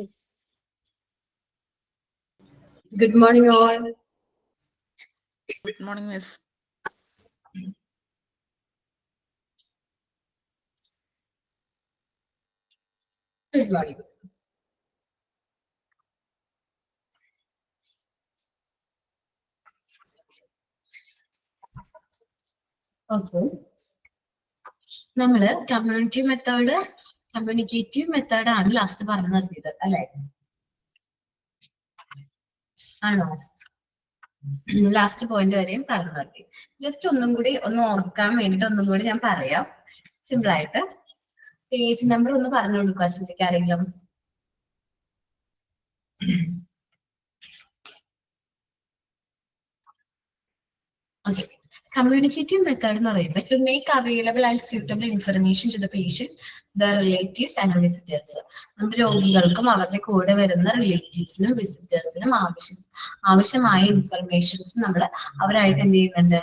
Yes. Good morning, all. Good morning, Miss. Good morning. Okay. നമ്മള് communicative method ആണ് last പറഞ്ഞു നിർത്തിയത് അല്ലെ? ആണോ? ലാസ്റ്റ് പോയിന്റ് വരെയും പറഞ്ഞു നിർത്തി. ജസ്റ്റ് ഒന്നും കൂടി ഒന്ന് ഓർക്കാൻ വേണ്ടിട്ട് ഒന്നും കൂടി ഞാൻ പറയാം. സിമ്പിൾ ആയിട്ട് പേജ് നമ്പർ ഒന്ന് പറഞ്ഞു കൊടുക്കുക ആരെങ്കിലും. Okay. Communicative method എന്ന് പറയുമ്പോൾ to make available and suitable information to the patient, the relatives and visitors. നമ്മുടെ രോഗികൾക്കും അവരുടെ കൂടെ വരുന്ന റിലേറ്റീവ്സിനും വിസിറ്റേഴ്സിനും ആവശ്യമായ ഇൻഫർമേഷൻസ് നമ്മൾ അവരായിട്ട് എന്ത് ചെയ്യുന്നുണ്ട്,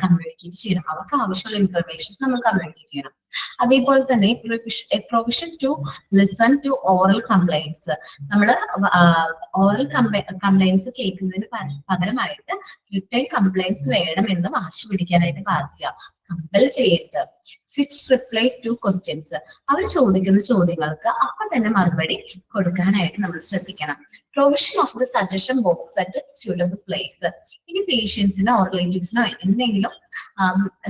കമ്മ്യൂണിക്കേറ്റ് ചെയ്യണം. അവർക്ക് ആവശ്യമുള്ള ഇൻഫർമേഷൻസ് നമ്മൾ കമ്മ്യൂണിക്കേറ്റ് ചെയ്യണം. അതേപോലെ തന്നെ provision to listen to oral complaints. നമ്മൾ ഓറൽ കംപ്ലൈൻസ് കേൾക്കുന്നതിന് പകരമായിട്ട് റിട്ടേൺ കംപ്ലൈൻസ് വേണമെന്ന് വാശി പിടിക്കാനായിട്ട് പാടില്ല, കമ്പൽ ചെയ്യരുത്. സ്വിച്ച് റിപ്ലൈ ടു ക്വസ്റ്റ്യൻസ്. അവർ ചോദിക്കുന്ന ചോദ്യങ്ങൾക്ക് അപ്പൊ തന്നെ മറുപടി കൊടുക്കാനായിട്ട് നമ്മൾ ശ്രദ്ധിക്കണം. Provision of the suggestion box at suitable place. ഇനി പേഷ്യൻസിനോ റിലേറ്റീവ്സിനോ എന്തെങ്കിലും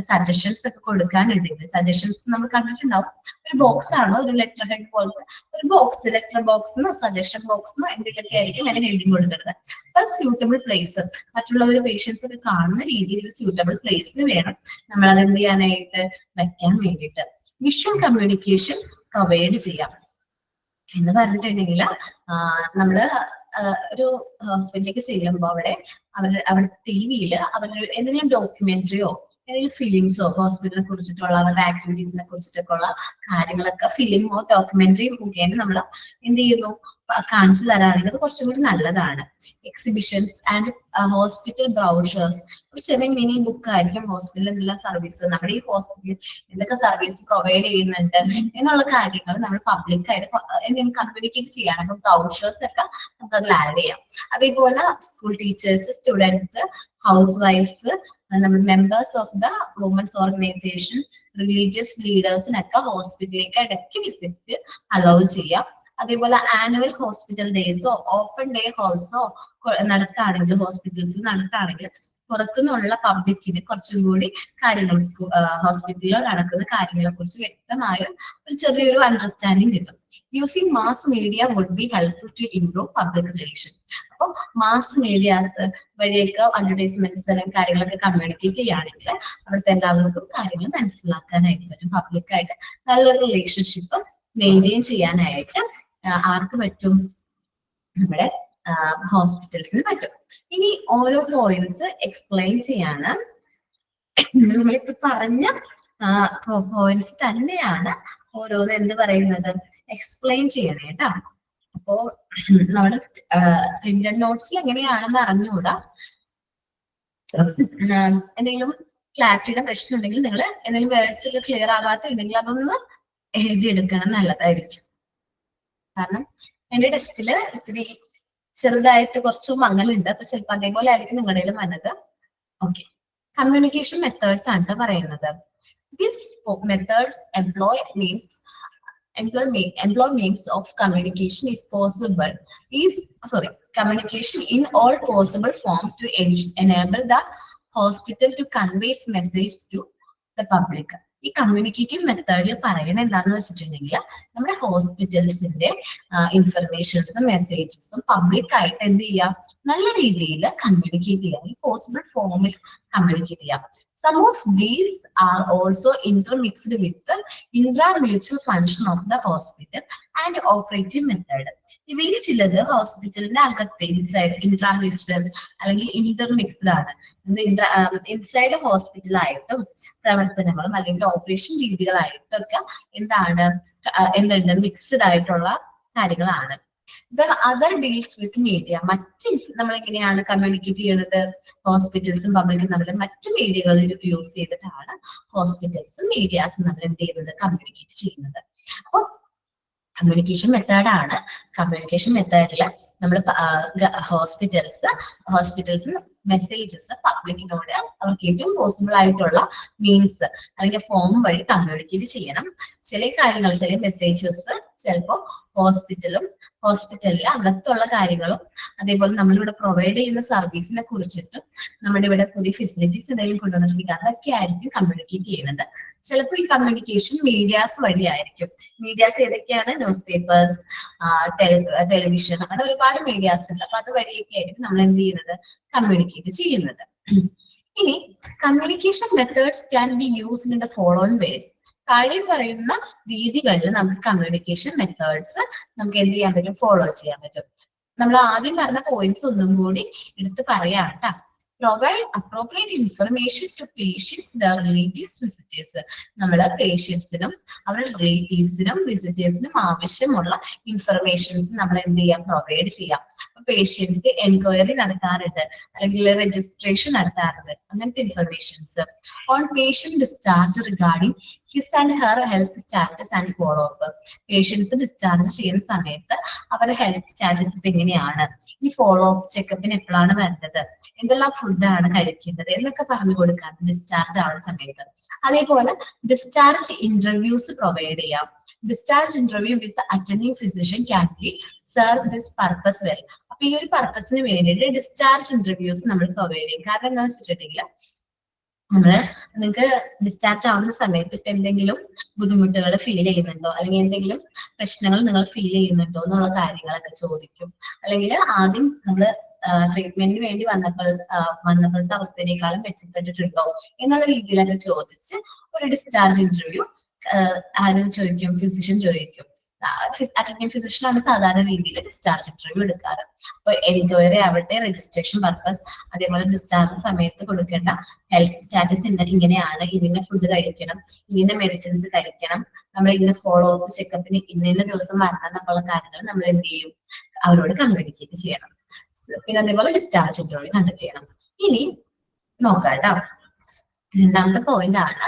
സജഷൻസ് ഒക്കെ കൊടുക്കാനുണ്ടെങ്കിൽ, സജഷൻസ് നമ്മൾ കണ്ടിട്ടുണ്ടാവും, ഒരു ബോക്സ് ആണ്, ഒരു ലെറ്റർ ഹെഡ് പോലത്തെ ഒരു ബോക്സ്, ലെറ്റർ ബോക്സിനോ സജഷൻ ബോക്സിനോ എന്തെങ്കിലുമൊക്കെ ആയിരിക്കും അങ്ങനെ എഴുതി കൊടുക്കുന്നത്. അപ്പൊ സ്യൂട്ടബിൾ പ്ലേസ്, മറ്റുള്ളവർ പേഷ്യൻസ് ഒക്കെ കാണുന്ന രീതിയിൽ ഒരു സ്യൂട്ടബിൾ പ്ലേസിൽ വേണം നമ്മൾ അത് എന്ത് ചെയ്യാനായിട്ട് വെക്കാൻ വേണ്ടിയിട്ട്. വിഷ്വൽ കമ്മ്യൂണിക്കേഷൻ പ്രൊവൈഡ് ചെയ്യാം എന്ന് പറഞ്ഞിട്ടുണ്ടെങ്കിൽ, നമ്മള് ഒരു ഹോസ്പിറ്റലിലേക്ക് ചെല്ലുമ്പോൾ അവിടെ ടിവിയിൽ അവരുടെ എന്തെങ്കിലും ഡോക്യുമെന്ററിയോ എന്തെങ്കിലും ഫിലിംസോ ഹോസ്പിറ്റലിനെ കുറിച്ചിട്ടുള്ള അവരുടെ ആക്ടിവിറ്റീസിനെ കുറിച്ചിട്ടൊക്കെ ഉള്ള കാര്യങ്ങളൊക്കെ ഫിലിമോ ഡോക്യുമെന്ററി മുഖേന നമ്മൾ എന്ത് ചെയ്യുന്നു, കാണിച്ചു തരാണെങ്കിൽ അത് കുറച്ചും കൂടി നല്ലതാണ്. Exhibitions and hospital brochures. ഒരു ചെറിയ മിനി ബുക്ക് ആയിരിക്കും ഹോസ്പിറ്റലിലുള്ള സർവീസ്, നമ്മുടെ ഈ ഹോസ്പിറ്റലിൽ എന്തൊക്കെ സർവീസ് പ്രൊവൈഡ് ചെയ്യുന്നുണ്ട് എന്നുള്ള കാര്യങ്ങൾ നമ്മൾ പബ്ലിക്കായിട്ട് എന്തെങ്കിലും കമ്മ്യൂണിക്കേറ്റ് ചെയ്യണം. അപ്പൊ ബ്രൗഷേഴ്സ് ഒക്കെ നമുക്ക് അതിൽ ആഡ് ചെയ്യാം. അതേപോലെ സ്കൂൾ ടീച്ചേഴ്സ്, സ്റ്റുഡൻസ്, ഹൗസ് വൈഫ്സ്, നമ്മൾ members of the women's organisation, religious ലീഡേഴ്സിനൊക്കെ ഹോസ്പിറ്റലിലേക്ക് ഇടയ്ക്ക് വിസിറ്റ് അലൗ ചെയ്യാം. അതേപോലെ ആനുവൽ ഹോസ്പിറ്റൽ ഡേയ്സോ ഓപ്പൺ ഡേ ഹൗസോ നടത്താണെങ്കിൽ, ഹോസ്പിറ്റൽസിൽ നടത്താണെങ്കിൽ പുറത്തുനിന്നുള്ള പബ്ലിക്കിന് കുറച്ചും കൂടി കാര്യങ്ങൾ ഹോസ്പിറ്റലിൽ നടക്കുന്ന കാര്യങ്ങളെ കുറിച്ച് വ്യക്തമായ ഒരു ചെറിയൊരു അണ്ടർസ്റ്റാൻഡിങ് കിട്ടും. Using mass media would be helpful to improve public relation. അപ്പോൾ മാസ് മീഡിയാസ് വഴിയൊക്കെ അഡ്വർടൈസ്മെന്റ്സ് അല്ലെങ്കിൽ കാര്യങ്ങളൊക്കെ കമ്മ്യൂണിക്കേറ്റ് ചെയ്യുകയാണെങ്കിൽ അവിടുത്തെ എല്ലാവർക്കും കാര്യങ്ങൾ മനസ്സിലാക്കാനായിട്ട് പറ്റും. പബ്ലിക്കായിട്ട് നല്ലൊരു റിലേഷൻഷിപ്പ് മെയിൻറ്റെയിൻ ചെയ്യാനായിട്ട് ആർക്ക് പറ്റും, നമ്മുടെ ഹോസ്പിറ്റൽസിന് പറ്റും. ഇനി ഓരോ പോയിന്റ്സ് എക്സ്പ്ലെയിൻ ചെയ്യാണ്. നമ്മളിപ്പോ പറഞ്ഞ പോയിന്റ്സ് തന്നെയാണ് ഓരോന്ന് എന്ത് പറയുന്നത്, എക്സ്പ്ലെയിൻ ചെയ്യണേ കേട്ടോ. അപ്പോ നമ്മുടെ പ്രിന്റഡ് നോട്ട്സിൽ എങ്ങനെയാണെന്ന് അറിഞ്ഞുകൂടാ. എന്തെങ്കിലും ക്ലാരിറ്റിയുടെ പ്രശ്നം ഉണ്ടെങ്കിൽ നിങ്ങൾ എന്തെങ്കിലും വേർഡ്സ് ഒക്കെ ക്ലിയർ ആവാത്തുണ്ടെങ്കിൽ അതൊന്ന് എഴുതിയെടുക്കണം, നല്ലതായിരിക്കും. കാരണം എന്റെ ടെസ്റ്റില് ഇത്തിരി ചെറുതായിട്ട് കുറച്ച് മങ്ങലുണ്ട്, അപ്പൊ ചിലപ്പോൾ അതേപോലെ ആയിരിക്കും നിങ്ങളുടെ വന്നത്. ഓക്കെ, കമ്മ്യൂണിക്കേഷൻ മെത്തേഡ്സ് ആണ് പറയുന്നത്. This methods employ means of communication is possible communication in all possible form to enable the hospital to convey its message to the public. ഈ കമ്മ്യൂണിക്കേറ്റീവ് മെത്തേഡിൽ പറയണത് എന്താണെന്ന് വെച്ചിട്ടുണ്ടെങ്കിൽ, നമ്മുടെ ഹോസ്പിറ്റൽസിന്റെ ഇൻഫർമേഷൻസും മെസ്സേജസും പബ്ലിക്കായിട്ട് എന്ത് ചെയ്യാം, നല്ല രീതിയിൽ കമ്മ്യൂണിക്കേറ്റ് ചെയ്യാം, ഈ പോസിബിൾ ഫോമിൽ കമ്മ്യൂണിക്കേറ്റ് ചെയ്യാം. Some of these are also intermixed with the intra-mutual function of the hospital and operative method. ഇവയിൽ ചിലത് ഹോസ്പിറ്റലിന്റെ അകത്തെ ഇൻട്രാ-മ്യൂച്വൽ അല്ലെങ്കിൽ ഇന്റർമിക്സ്ഡ് ആണ്. ഇൻസൈഡ് ഹോസ്പിറ്റലായിട്ടും പ്രവർത്തനങ്ങളും അല്ലെങ്കിൽ ഓപ്പറേഷൻ രീതികളായിട്ടൊക്കെ എന്തുണ്ട്, മിക്സ്ഡ് ആയിട്ടുള്ള കാര്യങ്ങളാണ്. The other deals with media. മറ്റ് നമ്മൾ എങ്ങനെയാണ് കമ്മ്യൂണിക്കേറ്റ് ചെയ്യുന്നത്, ഹോസ്പിറ്റൽസും പബ്ലിക്കും തമ്മിൽ മറ്റു മീഡിയകളിൽ യൂസ് ചെയ്തിട്ടാണ് ഹോസ്പിറ്റൽസും മീഡിയാസും നമ്മൾ എന്ത് ചെയ്യുന്നത്, കമ്മ്യൂണിക്കേറ്റ് ചെയ്യുന്നത്. അപ്പൊ കമ്മ്യൂണിക്കേഷൻ മെത്തേഡാണ്. കമ്മ്യൂണിക്കേഷൻ മെത്തേഡിൽ നമ്മൾ ഹോസ്പിറ്റൽസ് മെസ്സേജസ് പബ്ലിക്കിനോട് അവർക്ക് ഏറ്റവും പോസിബിൾ ആയിട്ടുള്ള മീൻസ് അല്ലെങ്കിൽ ഫോം വഴി കമ്മ്യൂണിക്കേറ്റ് ചെയ്യണം. ചില കാര്യങ്ങൾ, ചില മെസ്സേജസ് ചിലപ്പോൾ ഹോസ്പിറ്റലിൽ അകത്തുള്ള കാര്യങ്ങളും അതേപോലെ നമ്മളിവിടെ പ്രൊവൈഡ് ചെയ്യുന്ന സർവീസിനെ കുറിച്ചിട്ടും നമ്മുടെ ഇവിടെ പുതിയ ഫെസിലിറ്റീസ് എന്തെങ്കിലും കൊണ്ടുവന്നിട്ടുണ്ടെങ്കിൽ അതൊക്കെ ആയിരിക്കും കമ്മ്യൂണിക്കേറ്റ് ചെയ്യുന്നത്. ചിലപ്പോൾ ഈ കമ്മ്യൂണിക്കേഷൻ മീഡിയാസ് വഴിയായിരിക്കും. മീഡിയാസ് ഏതൊക്കെയാണ്? ന്യൂസ് പേപ്പേഴ്സ്, ടെലിവിഷൻ, അങ്ങനെ ഒരുപാട് മീഡിയാസ് ഉണ്ട്. അപ്പൊ അത് വഴിയൊക്കെ ആയിരിക്കും നമ്മൾ എന്ത് ചെയ്യുന്നത്? കമ്മ്യൂണിക്കേറ്റ് ചെയ്യുന്നത്. ഇനി communication methods can be used in the following ways. താഴെ പറയുന്ന രീതികളിൽ നമുക്ക് കമ്മ്യൂണിക്കേഷൻ മെത്തേഡ്സ് നമുക്ക് എന്ത് ചെയ്യാൻ പറ്റും? ഫോളോ ചെയ്യാൻ പറ്റും. നമ്മൾ ആദ്യം പറഞ്ഞ പോയിന്റ്സ് ഒന്നും കൂടി എടുത്ത് പറയാം കേട്ടോ. Provide appropriate information to patients, their relatives, visitors. നമ്മൾ പേഷ്യൻസിനും അവരുടെ റിലേറ്റീവ്സിനും വിസിറ്റേഴ്സിനും ആവശ്യമുള്ള ഇൻഫർമേഷൻസ് നമ്മൾ എന്ത് ചെയ്യാം? പ്രൊവൈഡ് ചെയ്യാം. പേഷ്യൻസ് എൻക്വയറി നടത്താറുണ്ട് അല്ലെങ്കിൽ രജിസ്ട്രേഷൻ നടത്താറുണ്ട്, അങ്ങനത്തെ informations. On patient discharge regarding his and her health status and follow up. Patients discharge ചെയ്യുന്ന സമയത്ത് അവരുടെ ഹെൽത്ത് സ്റ്റാറ്റസ് ഇപ്പൊ എങ്ങനെയാണ്, ഇനി ഫോളോ അപ്പ് ചെക്കപ്പിന് എപ്പോഴാണ് വരുന്നത്, എന്തെല്ലാം ഫുഡാണ് കഴിക്കുന്നത് എന്നൊക്കെ പറഞ്ഞു കൊടുക്കാൻ ഡിസ്ചാർജ് ആവുന്ന സമയത്ത്. അതേപോലെ ഡിസ്ചാർജ് ഇന്റർവ്യൂസ് പ്രൊവൈഡ് ചെയ്യാം. Discharge interview with അറ്റൻഡിംഗ് physician can be serve this purpose well. അപ്പൊ ഈ ഒരു പർപ്പസിന് വേണ്ടിയിട്ട് ഡിസ്ചാർജ് ഇന്റർവ്യൂസ് നമ്മൾ പ്രൊവൈഡ് ചെയ്യും. കാരണം എന്താണെന്ന് വെച്ചിട്ടുണ്ടെങ്കിൽ നിങ്ങൾക്ക് ഡിസ്ചാർജ് ആവുന്ന സമയത്ത് ഇപ്പൊ എന്തെങ്കിലും ബുദ്ധിമുട്ടുകൾ ഫീൽ ചെയ്യുന്നുണ്ടോ അല്ലെങ്കിൽ എന്തെങ്കിലും പ്രശ്നങ്ങൾ നിങ്ങൾ ഫീൽ ചെയ്യുന്നുണ്ടോ എന്നുള്ള കാര്യങ്ങളൊക്കെ ചോദിക്കും. അല്ലെങ്കിൽ ആദ്യം നമ്മൾ ട്രീറ്റ്മെന്റിന് വേണ്ടി വന്നപ്പോഴത്തെ അവസ്ഥയേക്കാളും മെച്ചപ്പെട്ടിട്ടുണ്ടോ എന്നുള്ള രീതിയിലൊക്കെ ചോദിച്ച് ഒരു ഡിസ്ചാർജ് ഇന്റർവ്യൂ ആരും ചോദിക്കും? ഫിസിഷ്യൻ ചോദിക്കും. അറ്റൻഡിംഗ് ഫിസിഷ്യനാണ് സാധാരണ രീതിയിൽ ഡിസ്ചാർജ് ഇന്റർവ്യൂ എടുക്കാറ്. അപ്പൊ എൻക്വയറി ആവട്ടെ, രജിസ്ട്രേഷൻ പർപ്പസ്, അതേപോലെ ഡിസ്ചാർജ് സമയത്ത് കൊടുക്കേണ്ട ഹെൽത്ത് സ്റ്റാറ്റസ് ഇങ്ങനെയാണ്, ഇന്ന ഫുഡ് കഴിക്കണം, ഇന്ന മെഡിസിൻസ് കഴിക്കണം, നമ്മൾ ഇന്ന ഫോളോ അപ്പ് ചെക്കപ്പിന് ഇന്ന ദിവസം വരണം എന്നൊക്കെയുള്ള കാര്യങ്ങൾ നമ്മൾ എന്ത് ചെയ്യും? അവരോട് കമ്മ്യൂണിക്കേറ്റ് ചെയ്യണം. പിന്നെ അതേപോലെ ഡിസ്ചാർജ് ഇന്റർവ്യൂ കണ്ടക്ട് ചെയ്യണം. ഇനി നോക്കാം കേട്ടോ. രണ്ടാമത്തെ പോയിന്റ് ആണ്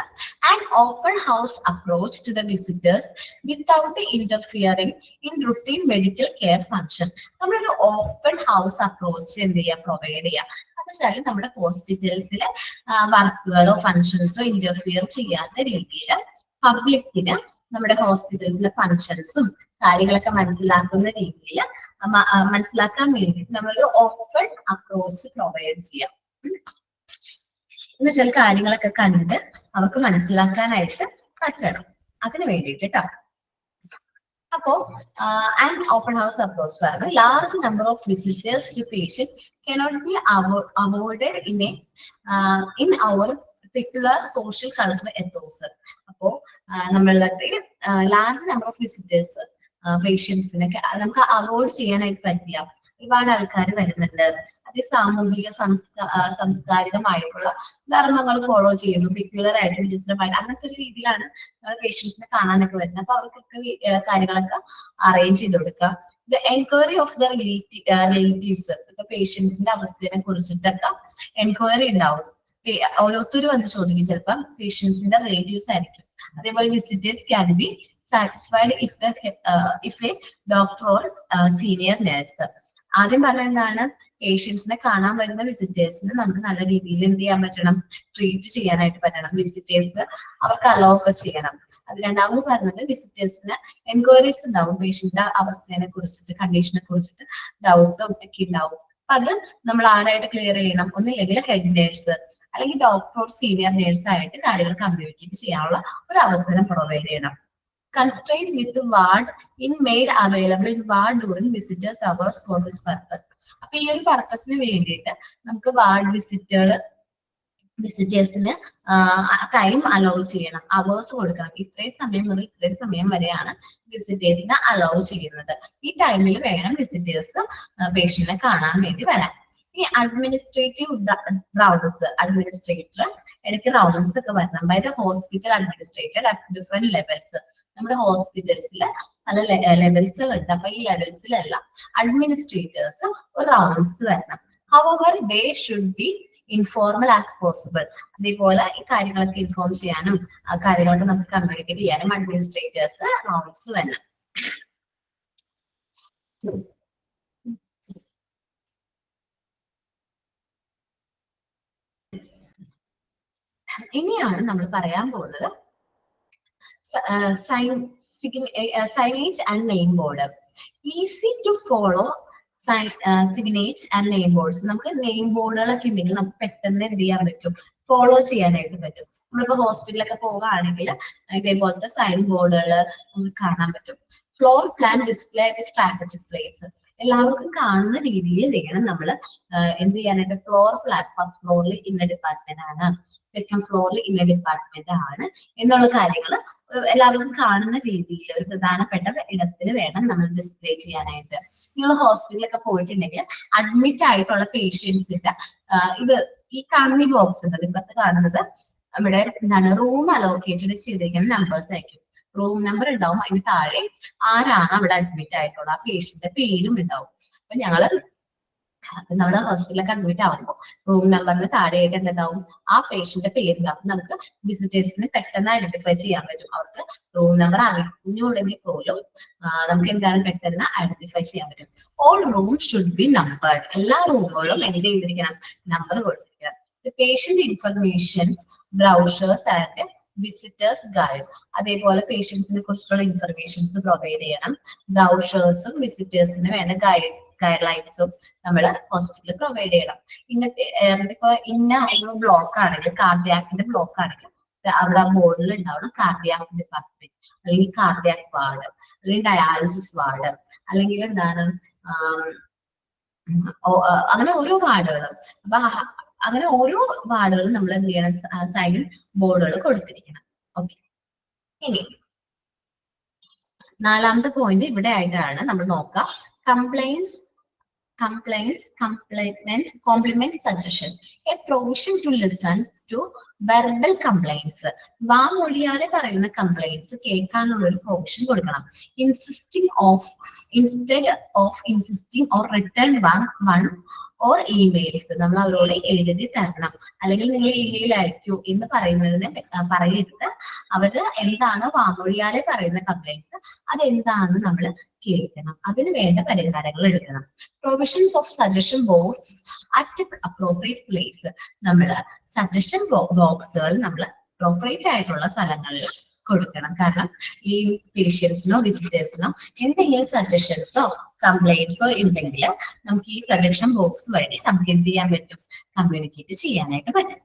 an open house approach to the visitors without interfering in routine medical care function. നമ്മളൊരു ഓപ്പൺ ഹൗസ് അപ്രോച്ച് എന്ത് ചെയ്യുക? പ്രൊവൈഡ് ചെയ്യുക. എന്ന് വെച്ചാൽ നമ്മുടെ ഹോസ്പിറ്റൽസിലെ വർക്കുകളോ ഫങ്ഷൻസോ ഇന്റർഫിയർ ചെയ്യാത്ത രീതിയിൽ പബ്ലിക്കിന് നമ്മുടെ ഹോസ്പിറ്റൽസിലെ ഫങ്ഷൻസും കാര്യങ്ങളൊക്കെ മനസ്സിലാക്കുന്ന രീതിയിൽ മനസ്സിലാക്കാൻ വേണ്ടിയിട്ട് നമ്മളൊരു ഓപ്പൺ അപ്രോച്ച് പ്രൊവൈഡ് ചെയ്യാം. എന്ന് വെച്ചാൽ കാര്യങ്ങളൊക്കെ കണ്ട് അവർക്ക് മനസ്സിലാക്കാനായിട്ട് പറ്റണം. അതിന് വേണ്ടിയിട്ട് കേട്ടോ. അപ്പോ ആൻഡ് ഓപ്പൺ ഹൗസ് അപ്രോച്ച് പറഞ്ഞു. Large number of visitors to patient cannot be avoided in our particular social cultural ethos. അപ്പോ നമ്മളുടെ ലാർജ് നമ്പർ ഓഫ് വിസിറ്റേഴ്സ് പേഷ്യൻസിനൊക്കെ നമുക്ക് അവോയ്ഡ് ചെയ്യാനായിട്ട് പറ്റില്ല. ഒരുപാട് ആൾക്കാർ വരുന്നുണ്ട്. അത് സാമൂഹിക സാംസ്കാരികമായിട്ടുള്ള ധർമ്മങ്ങൾ ഫോളോ ചെയ്യുന്നു, പെക്യുലർ ആയിട്ട് വിചിത്രമായിട്ട് അങ്ങനത്തെ ഒരു രീതിയിലാണ് നമ്മൾ പേഷ്യൻസിനെ കാണാനൊക്കെ വരുന്നത്. അപ്പൊ അവർക്കൊക്കെ കാര്യങ്ങളൊക്കെ അറേഞ്ച് ചെയ്ത് കൊടുക്കുക. The enquiry of the relatives, ഇപ്പൊ പേഷ്യൻസിന്റെ അവസ്ഥയെ കുറിച്ചിട്ടൊക്കെ എൻക്വയറി ഉണ്ടാവും. ഓരോരുത്തരും വന്ന് ചോദിക്കും. ചിലപ്പോൾ പേഷ്യൻസിന്റെ റിലേറ്റീവ്സ് ആയിരിക്കും. അതേപോലെ visitors can be satisfied if A doctor or senior nurse. ആദ്യം പറഞ്ഞ എന്താണ്? പേഷ്യൻസിനെ കാണാൻ വരുന്ന വിസിറ്റേഴ്സിന് നമുക്ക് നല്ല രീതിയിൽ എന്ത് ചെയ്യാൻ പറ്റണം? ട്രീറ്റ് ചെയ്യാനായിട്ട് പറ്റണം. വിസിറ്റേഴ്സ് അവർക്ക് അലോ ഒക്കെ ചെയ്യണം. അത് രണ്ടാമത് പറഞ്ഞത് വിസിറ്റേഴ്സിന് എൻക്വയറീസ് ഉണ്ടാവും. പേഷ്യന്റിന്റെ അവസ്ഥയെ കുറിച്ചിട്ട്, കണ്ടീഷനെ കുറിച്ചിട്ട് ഡൗട്ട് ഒക്കെ ഉണ്ടാവും. അപ്പൊ അത് നമ്മൾ ആരായിട്ട് ക്ലിയർ ചെയ്യണം? ഒന്നില്ലെങ്കിൽ ഹെഡ് നേഴ്സ് അല്ലെങ്കിൽ ഡോക്ടർ സീനിയർ നേഴ്സ് ആയിട്ട് കാര്യങ്ങൾ കമ്മ്യൂണിക്കേറ്റ് ചെയ്യാനുള്ള ഒരു അവസരം പ്രൊവൈഡ് ചെയ്യണം. Constraint with the ward in made available in ward during visitors hours for this purpose. അപ്പൊ ഈ ഒരു പർപ്പസിന് വേണ്ടിയിട്ട് നമുക്ക് വാർഡ് വിസിറ്റേഴ്സിന് ടൈം അലോ ചെയ്യണം, അവേഴ്സ് കൊടുക്കണം. ഇത്രയും സമയം മുതൽ ഇത്രയും സമയം വരെയാണ് വിസിറ്റേഴ്സിനെ അലോ ചെയ്യുന്നത്. ഈ ടൈമിൽ വേണം വിസിറ്റേഴ്സ് പേഷ്യന്റിനെ കാണാൻ വേണ്ടി വരാൻ. ഈ അഡ്മിനിസ്ട്രേറ്റീവ് റൗണ്ട്സ്, അഡ്മിനിസ്ട്രേറ്റർ ഇടയ്ക്ക് റൗണ്ട്സ് ഒക്കെ വരണം. By the hospital administrator at different levels. നമ്മുടെ ഹോസ്പിറ്റൽസിൽ പല ലെവൽസുകളുണ്ട്. അപ്പൊ ഈ ലെവൽസിലെല്ലാം അഡ്മിനിസ്ട്രേറ്റേഴ്സ് ഒരു റൗണ്ട്സ് വരണം. However they should be informal as possible. അതേപോലെ ഈ കാര്യങ്ങളൊക്കെ ഇൻഫോം ചെയ്യാനും കാര്യങ്ങളൊക്കെ നമുക്ക് കമ്മ്യൂണിക്കേറ്റ് ചെയ്യാനും അഡ്മിനിസ്ട്രേറ്റേഴ്സ് റൗണ്ട്സ് വരണം. ഇനിയാണ് നമ്മൾ പറയാൻ പോകുന്നത് signage and name board. Easy to follow signage and name boards. നമുക്ക് നെയിം ബോർഡുകളൊക്കെ ഉണ്ടെങ്കിൽ നമുക്ക് പെട്ടെന്ന് എന്ത് ചെയ്യാൻ പറ്റും, ഫോളോ ചെയ്യാനായിട്ട് പറ്റും. നമ്മളിപ്പോ ഹോസ്പിറ്റലൊക്കെ പോവുകയാണെങ്കിൽ ഇതേപോലത്തെ സൈൻ ബോർഡുകൾ നമുക്ക് കാണാൻ പറ്റും. Floor plan display at strategic place. എല്ലാവർക്കും കാണുന്ന രീതിയിൽ വേണം നമ്മൾ എന്ത് ചെയ്യാനായിട്ട്, ഫ്ലോർ പ്ലാൻ ഫസ്റ്റ് ഫ്ലോറിൽ ഇന്ന ഡിപ്പാർട്ട്മെന്റ് ആണ്, സെക്കൻഡ് ഫ്ലോറിൽ ഇന്ന ഡിപ്പാർട്ട്മെന്റ് ആണ് എന്നുള്ള കാര്യങ്ങൾ എല്ലാവർക്കും കാണുന്ന രീതിയിൽ ഒരു പ്രധാനപ്പെട്ട ഇടത്തിൽ വേണം നമ്മൾ ഡിസ്പ്ലേ ചെയ്യാനായിട്ട്. നിങ്ങൾ ഹോസ്പിറ്റലൊക്കെ പോയിട്ടുണ്ടെങ്കിൽ അഡ്മിറ്റ് ആയിട്ടുള്ള പേഷ്യൻസിന്റെ ഇത് ഈ കാണുന്ന ബോക്സ് ഉണ്ടല്ലോ, ഇപ്പത്തെ കാണുന്നത് ഇവിടെ എന്താണ്, റൂം അലോക്കേറ്റഡ് ചെയ്തിരിക്കുന്ന നമ്പേഴ്സ് ആയിരിക്കും. റൂം നമ്പർ ഉണ്ടാവും, അതിന് താഴെ ആരാണ് അവിടെ അഡ്മിറ്റ് ആയിട്ടുള്ള ആ പേഷ്യന്റെ പേരും ഉണ്ടാവും. അപ്പൊ നമ്മള് ഹോസ്പിറ്റലൊക്കെ അഡ്മിറ്റ് ആവുമ്പോൾ റൂം നമ്പറിന് താഴെയായിട്ട് എന്തുണ്ടാവും, ആ പേഷ്യന്റെ പേരുണ്ടാവും. നമുക്ക് വിസിറ്റേഴ്സിന് പെട്ടെന്ന് ഐഡന്റിഫൈ ചെയ്യാൻ പറ്റും. അവർക്ക് റൂം നമ്പർ അറിഞ്ഞുകൂടെങ്കിൽ പോലും നമുക്ക് എന്താണ് പെട്ടെന്ന് ഐഡന്റിഫൈ ചെയ്യാൻ പറ്റും. All room should be numbered. എല്ലാ റൂമുകളും എന്ത് ചെയ്തിരിക്കണം, നമ്പർ കൊടുത്തിരിക്കണം. Patient informations, brochures and visitors guide. അതേപോലെ പേഷ്യൻസിനെ കുറിച്ചുള്ള ഇൻഫർമേഷൻസ് പ്രൊവൈഡ് ചെയ്യണം. ബ്രൗഷേഴ്സും വിസിറ്റേഴ്സിന് വേണ്ട ഗൈഡ് ലൈൻസും നമ്മൾ ഹോസ്പിറ്റലിൽ പ്രൊവൈഡ് ചെയ്യണം. ഇപ്പൊ ഇന്ന ഒരു ബ്ലോക്ക് ആണെങ്കിൽ, കാർഡിയാക്കിന്റെ ബ്ലോക്ക് ആണെങ്കിൽ അവിടെ ബോർഡിൽ ഉണ്ടാവണം കാർഡിയാക് ഡിപ്പാർട്ട്മെന്റ്, അല്ലെങ്കിൽ കാർഡിയാക് വാർഡ്, അല്ലെങ്കിൽ ഡയാലിസിസ് വാർഡ്, അല്ലെങ്കിൽ എന്താണ് അങ്ങനെ ഓരോ വാർഡുകളും. അപ്പൊ അങ്ങനെ ഓരോ വാർഡുകളും നമ്മൾ എന്ത് ചെയ്യണം, സൈൻ ബോർഡുകൾ കൊടുത്തിരിക്കണം. ഓക്കെ, ഇനി നാലാമത്തെ പോയിന്റ് ഇവിടെ ആയിട്ടാണ് നമ്മൾ നോക്കാം. compliment suggestion, a provision to listen to verbal complaints. വാമൊഴിയാലെ പറയുന്ന കംപ്ലൈന്റ്സ് കേൾക്കാനുള്ള ഒരു പ്രൊവിഷൻ കൊടുക്കണം. instead of insisting or return one or emails. നമ്മൾ അവരോട് എഴുതി തരണം, അല്ലെങ്കിൽ നിങ്ങൾ ഇമെയിൽ അയക്കൂ എന്ന് പറയുന്നതിന് പറയരുത്. അവര് എന്താണ് വാമൊഴിയാലെ പറയുന്ന കംപ്ലൈന്റ്സ് അതെന്താണെന്ന് നമ്മൾ കേൾക്കണം, അതിന് വേണ്ട പരിഹാരങ്ങൾ എടുക്കണം. Provisions of suggestion box at appropriate place. നമ്മൾ സജഷൻ ബോക്സുകൾ നമ്മൾ അപ്രോപ്രിയേറ്റ് ആയിട്ടുള്ള സ്ഥലങ്ങളിൽ കൊടുക്കണം. കാരണം ഈ പേഷ്യൻസിനോ വിസിറ്റേഴ്സിനോ എന്തെങ്കിലും സജഷൻസോ കംപ്ലൈന്റ്സോ ഉണ്ടെങ്കിൽ നമുക്ക് ഈ സജഷൻ ബോക്സ് വഴി നമുക്ക് എന്ത് ചെയ്യാൻ പറ്റും, കമ്മ്യൂണിക്കേറ്റ് ചെയ്യാനായിട്ട് പറ്റും.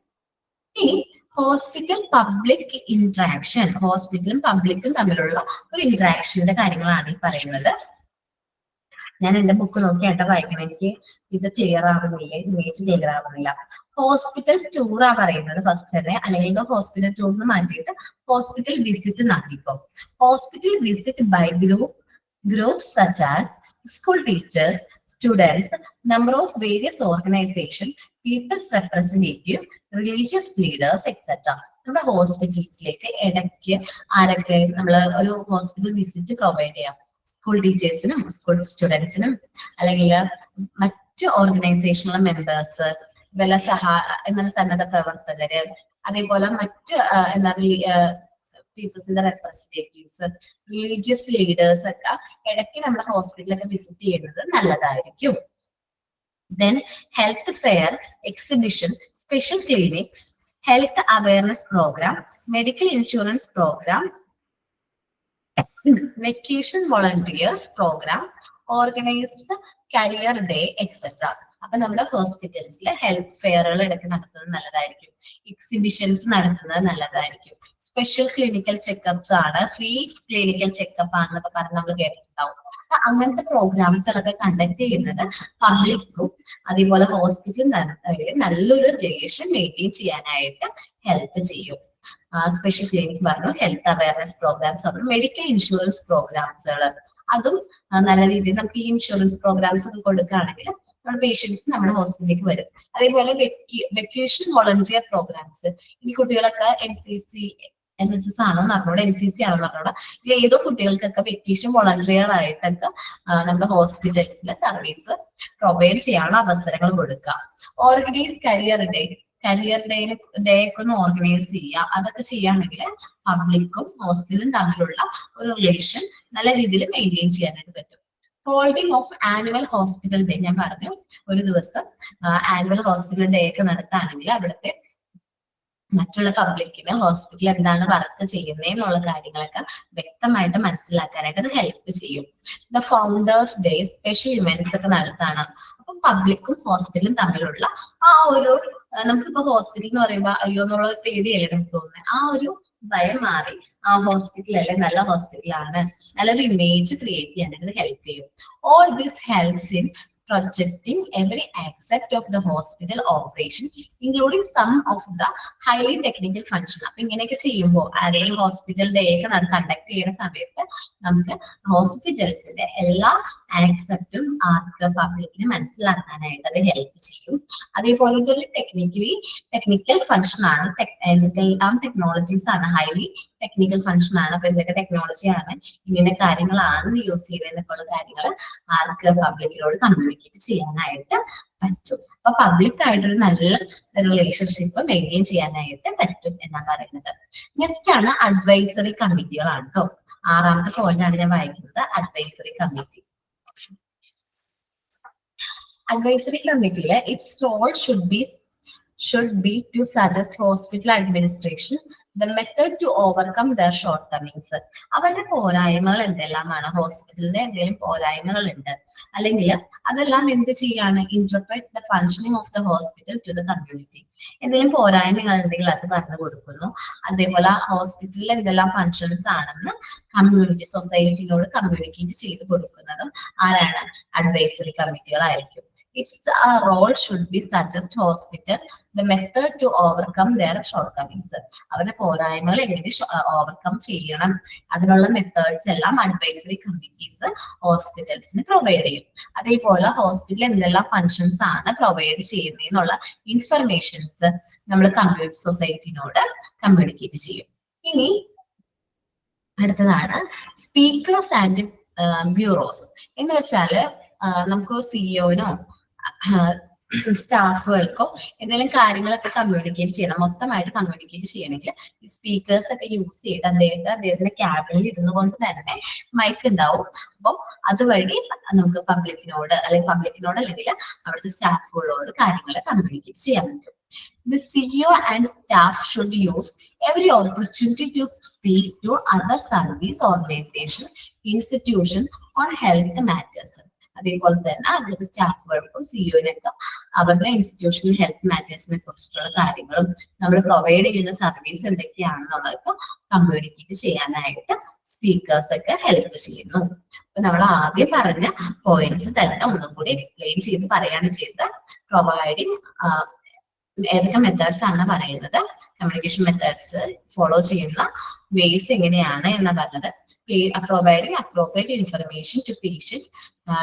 ഇനി ഹോസ്പിറ്റൽ പബ്ലിക് ഇന്ററാക്ഷൻ. ഹോസ്പിറ്റലും പബ്ലിക്കും തമ്മിലുള്ള ഒരു ഇന്ററാക്ഷന്റെ കാര്യങ്ങളാണ് ഈ പറയുന്നത്. ഞാൻ എന്റെ ബുക്ക് നോക്കിയായിട്ട് വായിക്കണം, എനിക്ക് ഇത് ക്ലിയർ ആവുന്നില്ല, ഇമേജ് ക്ലിയർ ആവുന്നില്ല. ഹോസ്പിറ്റൽ ടൂറാ പറയുന്നത് ഫസ്റ്റ് തന്നെ, അല്ലെങ്കിൽ ഹോസ്പിറ്റൽ ടൂറിന് മാറ്റിയിട്ട് ഹോസ്പിറ്റൽ വിസിറ്റ് നാക്കിക്കോ. Hospital visit by groups such as school teachers, students, number of various organizations, people's representative, religious leaders, etc. നമ്മുടെ ഹോസ്പിറ്റൽസിലേക്ക് ഇടയ്ക്ക് ആരൊക്കെ നമ്മൾ ഒരു ഹോസ്പിറ്റൽ വിസിറ്റ് പ്രൊവൈഡ് ചെയ്യാം, സ്കൂൾ ടീച്ചേഴ്സിനും സ്കൂൾ സ്റ്റുഡൻസിനും, അല്ലെങ്കിൽ മറ്റ് ഓർഗനൈസേഷനിലെ മെമ്പേഴ്സ്, വല്ല എന്താണ് സന്നദ്ധ പ്രവർത്തകര്, അതേപോലെ മറ്റ് എന്താ പീപ്പിൾസിന്റെ റെപ്രസെന്റേറ്റീവ്സ്, റിലീജിയസ് ലീഡേഴ്സ് ഒക്കെ ഇടയ്ക്ക് നമ്മുടെ ഹോസ്പിറ്റലൊക്കെ വിസിറ്റ് ചെയ്യുന്നത് നല്ലതായിരിക്കും. Then health fair, exhibition, special clinics, health awareness program, medical insurance program, vacation volunteers program, organized career day, etc. അപ്പൊ നമ്മുടെ ഹോസ്പിറ്റൽസിലെ ഹെൽത്ത് ഫെയറുകൾ ഇടയ്ക്ക് നടത്തുന്നത് നല്ലതായിരിക്കും, എക്സിബിഷൻസ് നടത്തുന്നത് നല്ലതായിരിക്കും. സ്പെഷ്യൽ ക്ലിനിക്കൽ ചെക്കപ്സ് ആണ്, ഫ്രീ ക്ലിനിക്കൽ ചെക്കപ്പ് ആണെന്നൊക്കെ പറഞ്ഞ് നമ്മൾ കേട്ടിട്ടുണ്ടാവും. അപ്പൊ അങ്ങനത്തെ പ്രോഗ്രാംസുകളൊക്കെ കണ്ടക്ട് ചെയ്യുന്നത് പബ്ലിക്കും അതേപോലെ ഹോസ്പിറ്റൽ നല്ലൊരു റിലേഷൻ മെയിൻറ്റെയിൻ ചെയ്യാനായിട്ട് ഹെൽപ്പ് ചെയ്യും. സ്പെഷ്യൽ ക്ലിനിക് പറഞ്ഞു, ഹെൽത്ത് അവയർനെസ് പ്രോഗ്രാംസ് പറഞ്ഞു, മെഡിക്കൽ ഇൻഷുറൻസ് പ്രോഗ്രാംസുകൾ അതും നല്ല രീതിയിൽ നമുക്ക് ഈ ഇൻഷുറൻസ് പ്രോഗ്രാംസ് ഒക്കെ കൊടുക്കുകയാണെങ്കിൽ നമ്മുടെ പേഷ്യൻസ് നമ്മുടെ ഹോസ്പിറ്റലിലേക്ക് വരും. അതേപോലെ വെക്കേഷൻ വോളണ്ടിയർ പ്രോഗ്രാംസ്, ഈ കുട്ടികളൊക്കെ NSS ആണോ നടന്നോടെ NCC ആണോ നടന്നോടെ ഏതോ കുട്ടികൾക്കൊക്കെ വെക്കേഷൻ വോളണ്ടിയർ ആയിട്ടൊക്കെ നമ്മുടെ ഹോസ്പിറ്റൽസിലെ സർവീസ് പ്രൊവൈഡ് ചെയ്യാനുള്ള അവസരങ്ങൾ കൊടുക്കുക. ഓർഗനൈസ് കരിയർ ഡേ ഒക്കെ ഒന്ന് ഓർഗനൈസ് ചെയ്യുക. അതൊക്കെ ചെയ്യുകയാണെങ്കിൽ പബ്ലിക്കും ഹോസ്പിറ്റലും തമ്മിലുള്ള ഒരു റിലേഷൻ നല്ല രീതിയിൽ മെയിൻറ്റെയിൻ ചെയ്യാനായിട്ട് പറ്റും. Holding of annual hospital day ഞാൻ പറഞ്ഞു, ഒരു ദിവസം ആനുവൽ ഹോസ്പിറ്റൽ ഡേ ഒക്കെ നടത്തുകയാണെങ്കിൽ അവിടുത്തെ മറ്റുള്ള പബ്ലിക്കിന് ഹോസ്പിറ്റൽ എന്താണ് വർക്ക് ചെയ്യുന്നത് എന്നുള്ള കാര്യങ്ങളൊക്കെ വ്യക്തമായിട്ട് മനസ്സിലാക്കാനായിട്ട് അത് ഹെൽപ്പ് ചെയ്യും. The founders day special events ഒക്കെ നടത്താണ്. അപ്പൊ പബ്ലിക്കും ഹോസ്പിറ്റലും തമ്മിലുള്ള ആ ഒരു നമുക്കിപ്പോ ഹോസ്പിറ്റൽ എന്ന് പറയുമ്പോൾ അയ്യോ എന്നുള്ള ഒരു പേടിയല്ലേ നമുക്ക് തോന്നുന്നത്, ആ ഒരു ഭയം മാറി ആ ഹോസ്പിറ്റൽ അല്ലെ നല്ല ഹോസ്പിറ്റലാണ്, നല്ലൊരു ഇമേജ് ക്രിയേറ്റ് ചെയ്യാനായിട്ട് ഹെൽപ്പ് ചെയ്യും. All this helps in projecting every aspect of the hospital operation, including some of the highly technical function. അപ്പൊ ഇങ്ങനെയൊക്കെ ചെയ്യുമ്പോൾ ആരെങ്കിലും ഹോസ്പിറ്റൽ ഡേ ഒക്കെ കണ്ടക്ട് ചെയ്യുന്ന സമയത്ത് നമുക്ക് ഹോസ്പിറ്റൽസിന്റെ എല്ലാ ആക്സെപ്റ്റും ആർക്ക് പബ്ലിക്കിന് മനസ്സിലാക്കാനായിട്ട് അത് ഹെൽപ്പ് ചെയ്യും. അതേപോലെ ഒരു ടെക്നിക്കൽ ഫംഗ്ഷൻ ആണ്, എന്തെല്ലാം ടെക്നോളജീസ് ആണ്, ഹൈലി ടെക്നിക്കൽ ഫംഗ്ഷൻ ആണ്. അപ്പൊ എന്തൊക്കെ ടെക്നോളജി ആണ്, ഇങ്ങനെ കാര്യങ്ങളാണ് യൂസ് ചെയ്തതെന്നൊക്കെ ഉള്ള കാര്യങ്ങൾ ആർക്ക് പബ്ലിക്കിനോട് കമ്മ്യൂണിക്കേറ്റ് ചെയ്യാനായിട്ട് പറ്റും. അപ്പൊ പബ്ലിക് ആയിട്ടൊരു നല്ല റിലേഷൻഷിപ്പ് മെയിൻറ്റെയിൻ ചെയ്യാനായിട്ട് പറ്റും എന്നാണ് പറയുന്നത്. നെക്സ്റ്റ് ആണ് അഡ്വൈസറി കമ്മിറ്റികളാണ് കേട്ടോ. 6ാമത്തെ പോയിന്റ് ആണ് ഞാൻ വായിക്കുന്നത്, advisory committee. Advisory committee, its role should be to suggest hospital administration the method to overcome their shortcomings. അവരുടെ പോരായ്മകൾ എന്തെല്ലാമാണ്, ഹോസ്പിറ്റലിന്റെ എന്തെങ്കിലും പോരായ്മകൾ ഉണ്ട് അല്ലെങ്കിൽ അതെല്ലാം എന്ത് ചെയ്യാണ്, interpret the functioning of the hospital to the community. എന്തെങ്കിലും പോരായ്മകൾ ഉണ്ടെങ്കിൽ അത് പറഞ്ഞു കൊടുക്കുന്നു. അതേപോലെ ഹോസ്പിറ്റലിൽ എന്തെല്ലാം ഫങ്ഷൻസ് ആണെന്ന് കമ്മ്യൂണിറ്റി സൊസൈറ്റിനോട് കമ്മ്യൂണിക്കേറ്റ് ചെയ്ത് കൊടുക്കുന്നതും ആരാണ്, advisory കമ്മിറ്റികളായിരിക്കും. Its role should be suggest hospital the method to overcome their shortcomings. അവരുടെ പോരായ്മകൾ എങ്ങനെ ഓവർകം ചെയ്യണം, അതിനുള്ള മെത്തേഡ്സ് എല്ലാം അഡ്വൈസറി കമ്മിറ്റീസ് ഹോസ്പിറ്റൽസിന് പ്രൊവൈഡ് ചെയ്യും. അതേപോലെ ഹോസ്പിറ്റൽ എന്തെല്ലാം ഫങ്ഷൻസ് ആണ് പ്രൊവൈഡ് ചെയ്യുന്നതെന്നുള്ള ഇൻഫർമേഷൻസ് നമ്മൾ കമ്മ്യൂണിറ്റി സൊസൈറ്റിനോട് കമ്മ്യൂണിക്കേറ്റ് ചെയ്യും. ഇനി അടുത്തതാണ് സ്പീക്കേഴ്സ് ആൻഡ് ബ്യൂറോസ്. എന്ന് വെച്ചാല് നമുക്ക് സിഇഒനോ സ്റ്റാഫുകൾക്കോ എന്തെങ്കിലും കാര്യങ്ങളൊക്കെ കമ്മ്യൂണിക്കേറ്റ് ചെയ്യണം, മൊത്തമായിട്ട് കമ്മ്യൂണിക്കേറ്റ് ചെയ്യണമെങ്കിൽ ഈ സ്പീക്കേഴ്സ് ഒക്കെ യൂസ് ചെയ്ത് അദ്ദേഹത്തിന്റെ ക്യാബിനിൽ ഇരുന്നു കൊണ്ട് തന്നെ മൈക്ക് ഉണ്ടാവും. അപ്പം അതുവഴി നമുക്ക് പബ്ലിക്കിനോട് അല്ലെങ്കിൽ അവിടുത്തെ സ്റ്റാഫുകളോട് കാര്യങ്ങൾ കമ്മ്യൂണിക്കേറ്റ് ചെയ്യാൻ പറ്റും. The CEO and staff should use every opportunity to speak to other service organization, institution on health matters. അതേപോലെ തന്നെ അവിടുത്തെ സ്റ്റാഫുകൾക്കും സിഇഒനൊക്കെ അവരുടെ ഇൻസ്റ്റിറ്റ്യൂഷണൽ ഹെൽത്ത് മാറ്റേഴ്സിനെ കുറിച്ചിട്ടുള്ള കാര്യങ്ങളും നമ്മൾ പ്രൊവൈഡ് ചെയ്യുന്ന സർവീസ് എന്തൊക്കെയാണെന്നുള്ളതൊക്കെ കമ്മ്യൂണിക്കേറ്റ് ചെയ്യാനായിട്ട് സ്പീക്കേഴ്സ് ഒക്കെ ഹെൽപ്പ് ചെയ്യുന്നു. അപ്പൊ നമ്മൾ ആദ്യം പറഞ്ഞ പോയിന്റ്സ് തന്നെ ഒന്നും കൂടി എക്സ്പ്ലെയിൻ ചെയ്ത് പറയാണ് ചെയ്തത്. പ്രൊവൈഡിങ് ഏതൊക്കെ മെത്തേഡ്സ് ആണ് പറയുന്നത്, കമ്മ്യൂണിക്കേഷൻ മെത്തേഡ്സ് ഫോളോ ചെയ്യുന്ന വേസ് എങ്ങനെയാണ് എന്ന് പറഞ്ഞത്. Providing appropriate information to patient,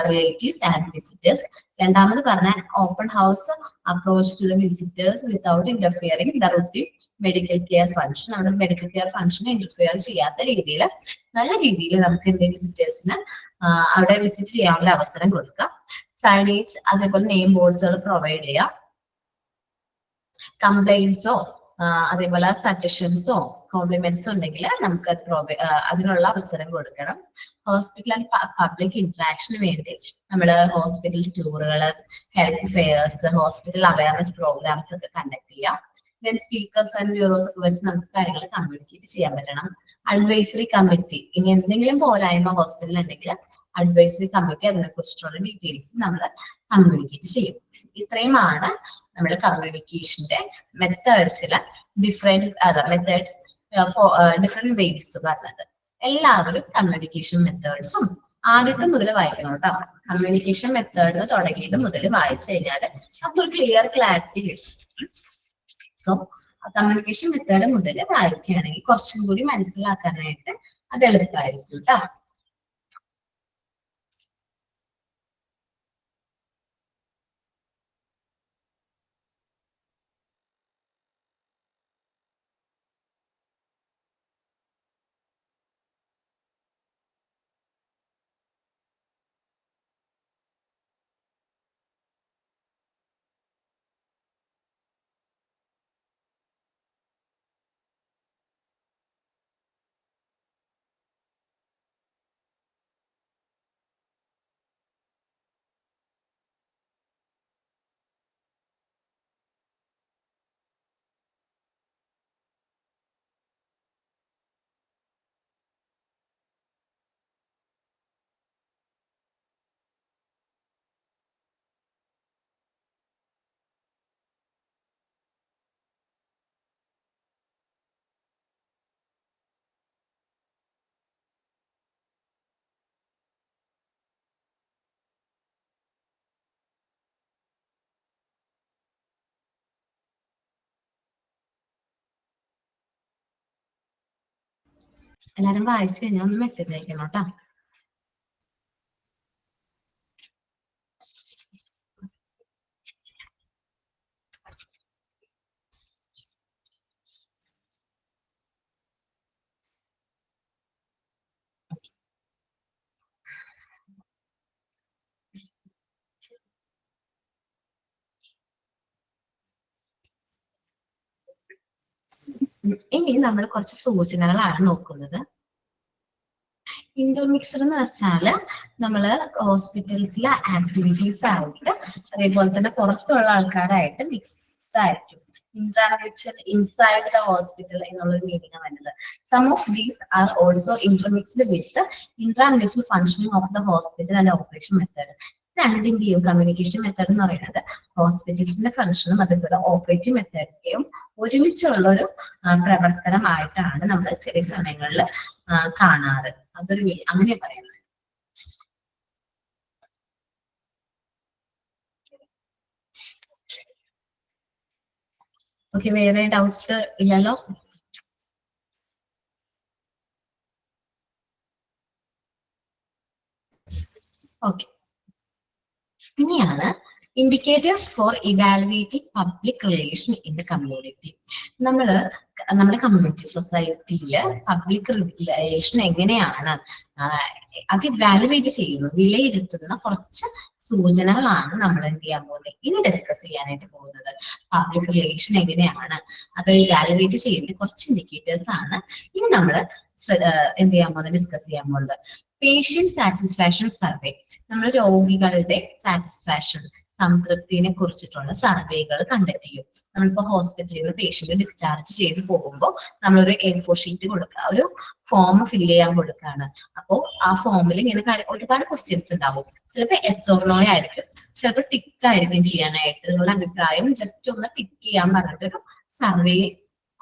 relatives and visitors. രണ്ടാമത് പറഞ്ഞ open house approach to the visitors without interfering the routine medical care function. നമ്മുടെ മെഡിക്കൽ കെയർ ഫംഗ്ഷനെ ഇന്റർഫിയർ ചെയ്യാത്ത രീതിയിൽ നല്ല രീതിയിൽ നമുക്ക് എന്തെങ്കിലും വിസിറ്റേഴ്സിന് അവിടെ വിസിറ്റ് ചെയ്യാനുള്ള അവസരം കൊടുക്കാം. സൈനേജ് അതേപോലെ നെയിം ബോർഡ്സുകൾ പ്രൊവൈഡ് ചെയ്യാം. കംപ്ലൈൻസോ അതേപോലെ സജഷൻസോ കോംപ്ലിമെന്റ്സോ ഉണ്ടെങ്കിൽ നമുക്ക് അത് അതിനുള്ള അവസരം കൊടുക്കണം. ഹോസ്പിറ്റൽ ആൻഡ് പബ്ലിക് ഇന്ററാക്ഷന് വേണ്ടി നമ്മൾ ഹോസ്പിറ്റൽ ടൂറുകൾ, health fairs, hospital awareness programmes ഒക്കെ കണ്ടക്ട് ചെയ്യാം. ദെൻ സ്പീക്കേഴ്സ് ആൻഡ് ബ്യൂറോസ് ഒക്കെ വെച്ച് നമുക്ക് കാര്യങ്ങൾ കമ്മ്യൂണിക്കേറ്റ് ചെയ്യാൻ പറ്റണം. അഡ്വൈസറി കമ്മിറ്റി, ഇനി എന്തെങ്കിലും പോരായ്മ ഹോസ്പിറ്റലിൽ ഉണ്ടെങ്കിൽ അഡ്വൈസറി കമ്മിറ്റി അതിനെ കുറിച്ചിട്ടുള്ള ഡീറ്റെയിൽസ് നമ്മൾ കമ്മ്യൂണിക്കേറ്റ് ചെയ്യും. ഇത്രയുമാണ് നമ്മുടെ കമ്മ്യൂണിക്കേഷന്റെ മെത്തേഡ്സിലെ ഡിഫറെന്റ് വേസ് പറഞ്ഞത്. എല്ലാവരും കമ്മ്യൂണിക്കേഷൻ മെത്തേഡ്സും ആദ്യത്തെ മുതൽ വായിക്കണം കേട്ടോ. കമ്മ്യൂണിക്കേഷൻ മെത്തേഡ് തുടങ്ങിയത് മുതൽ വായിച്ചു കഴിഞ്ഞാൽ നമുക്കൊരു ക്ലാരിറ്റി കിട്ടും. സോ കമ്മ്യൂണിക്കേഷൻ മെത്തേഡ് മുതൽ വായിക്കുകയാണെങ്കിൽ കുറച്ചും കൂടി മനസ്സിലാക്കാനായിട്ട് അത് എളുപ്പമായിരിക്കും കേട്ടോ. എല്ലാരും വായിച്ചു കഴിഞ്ഞാൽ ഒന്ന് മെസ്സേജ് അയക്കണം കേട്ടോ. ഇനി നമ്മൾ കുറച്ച് സൂചനകളാണ് നോക്കുന്നത്. ഇന്റർമിക്സർ എന്ന് വെച്ചാല് നമ്മള് ഹോസ്പിറ്റൽസിലെ ആക്ടിവിറ്റീസ് ആയിട്ട് അതേപോലെ തന്നെ പുറത്തുള്ള ആൾക്കാരായിട്ട് മിക്സ് ആയിരിക്കും. Intramutual inside the hospital എന്നുള്ള മീനിങ് വരുന്നത്. Some of these are also intermixed with the intramutual functioning of the hospital and operation method. രണ്ടിന്റെയും കമ്മ്യൂണിക്കേഷൻ മെത്തേഡ് എന്ന് പറയുന്നത് ഹോസ്പിറ്റൽസിന്റെ ഫംഗ്ഷനും അതുപോലെ ഓപ്പറേറ്റീവ് മെത്തേഡിന്റെയും ഒരുമിച്ചുള്ള ഒരു പ്രവർത്തനമായിട്ടാണ് നമ്മൾ ചില സമയങ്ങളിൽ കാണാറ്. അതൊരു അങ്ങനെ പറയുന്നത്. ഓക്കെ, വേറെ ഡൗട്ട് ഇല്ലല്ലോ? ഓക്കെ, ഇനിയാണ് indicators for evaluating public relation in the community. നമ്മുടെ കമ്മ്യൂണിറ്റി സൊസൈറ്റിയില് പബ്ലിക് റിലേഷൻ എങ്ങനെയാണ് അത് ഇവാലുവേറ്റ് ചെയ്യുന്നത്, വിലയിരുത്തുന്ന കുറച്ച് സൂചനകളാണ് നമ്മൾ എന്ത് ചെയ്യാൻ പോകുന്നത്, ഇനി ഡിസ്കസ് ചെയ്യാനായിട്ട് പോകുന്നത്. പബ്ലിക് റിലേഷൻ എങ്ങനെയാണ് അത് ഇവാലുവേറ്റ് ചെയ്യുന്ന കുറച്ച് ഇൻഡിക്കേറ്റേഴ്സ് ആണ് ഇനി നമ്മൾ എന്ത് ചെയ്യാൻ പോകുന്നത്, ഡിസ്കസ് ചെയ്യാൻ പോകുന്നത്. പേഷ്യന്റ് സാറ്റിസ്ഫാക്ഷൻ സർവേ, നമ്മൾ രോഗികളുടെ സാറ്റിസ്ഫാക്ഷൻ സംതൃപ്തിനെ കുറിച്ചിട്ടുള്ള സർവേകൾ കണ്ടക്ട് ചെയ്യും. നമ്മളിപ്പോ ഹോസ്പിറ്റലിൽ നിന്ന് പേഷ്യന്റ് ഡിസ്ചാർജ് ചെയ്ത് പോകുമ്പോൾ നമ്മളൊരു A4 ഷീറ്റ് കൊടുക്കുക, ഒരു ഫോം ഫില്ല് ചെയ്യാൻ കൊടുക്കുകയാണ്. അപ്പോൾ ആ ഫോമിൽ ഇങ്ങനെ ഒരുപാട് ക്വസ്റ്റ്യൻസ് ഉണ്ടാവും. ചിലപ്പോൾ yes or no ആയിരിക്കും, ചിലപ്പോൾ ടിക്ക് ആയിരിക്കും ചെയ്യാനായിട്ട്. നിങ്ങളുടെ അഭിപ്രായം ജസ്റ്റ് ഒന്ന് ടിക്ക് ചെയ്യാൻ പറഞ്ഞിട്ടൊരു സർവേ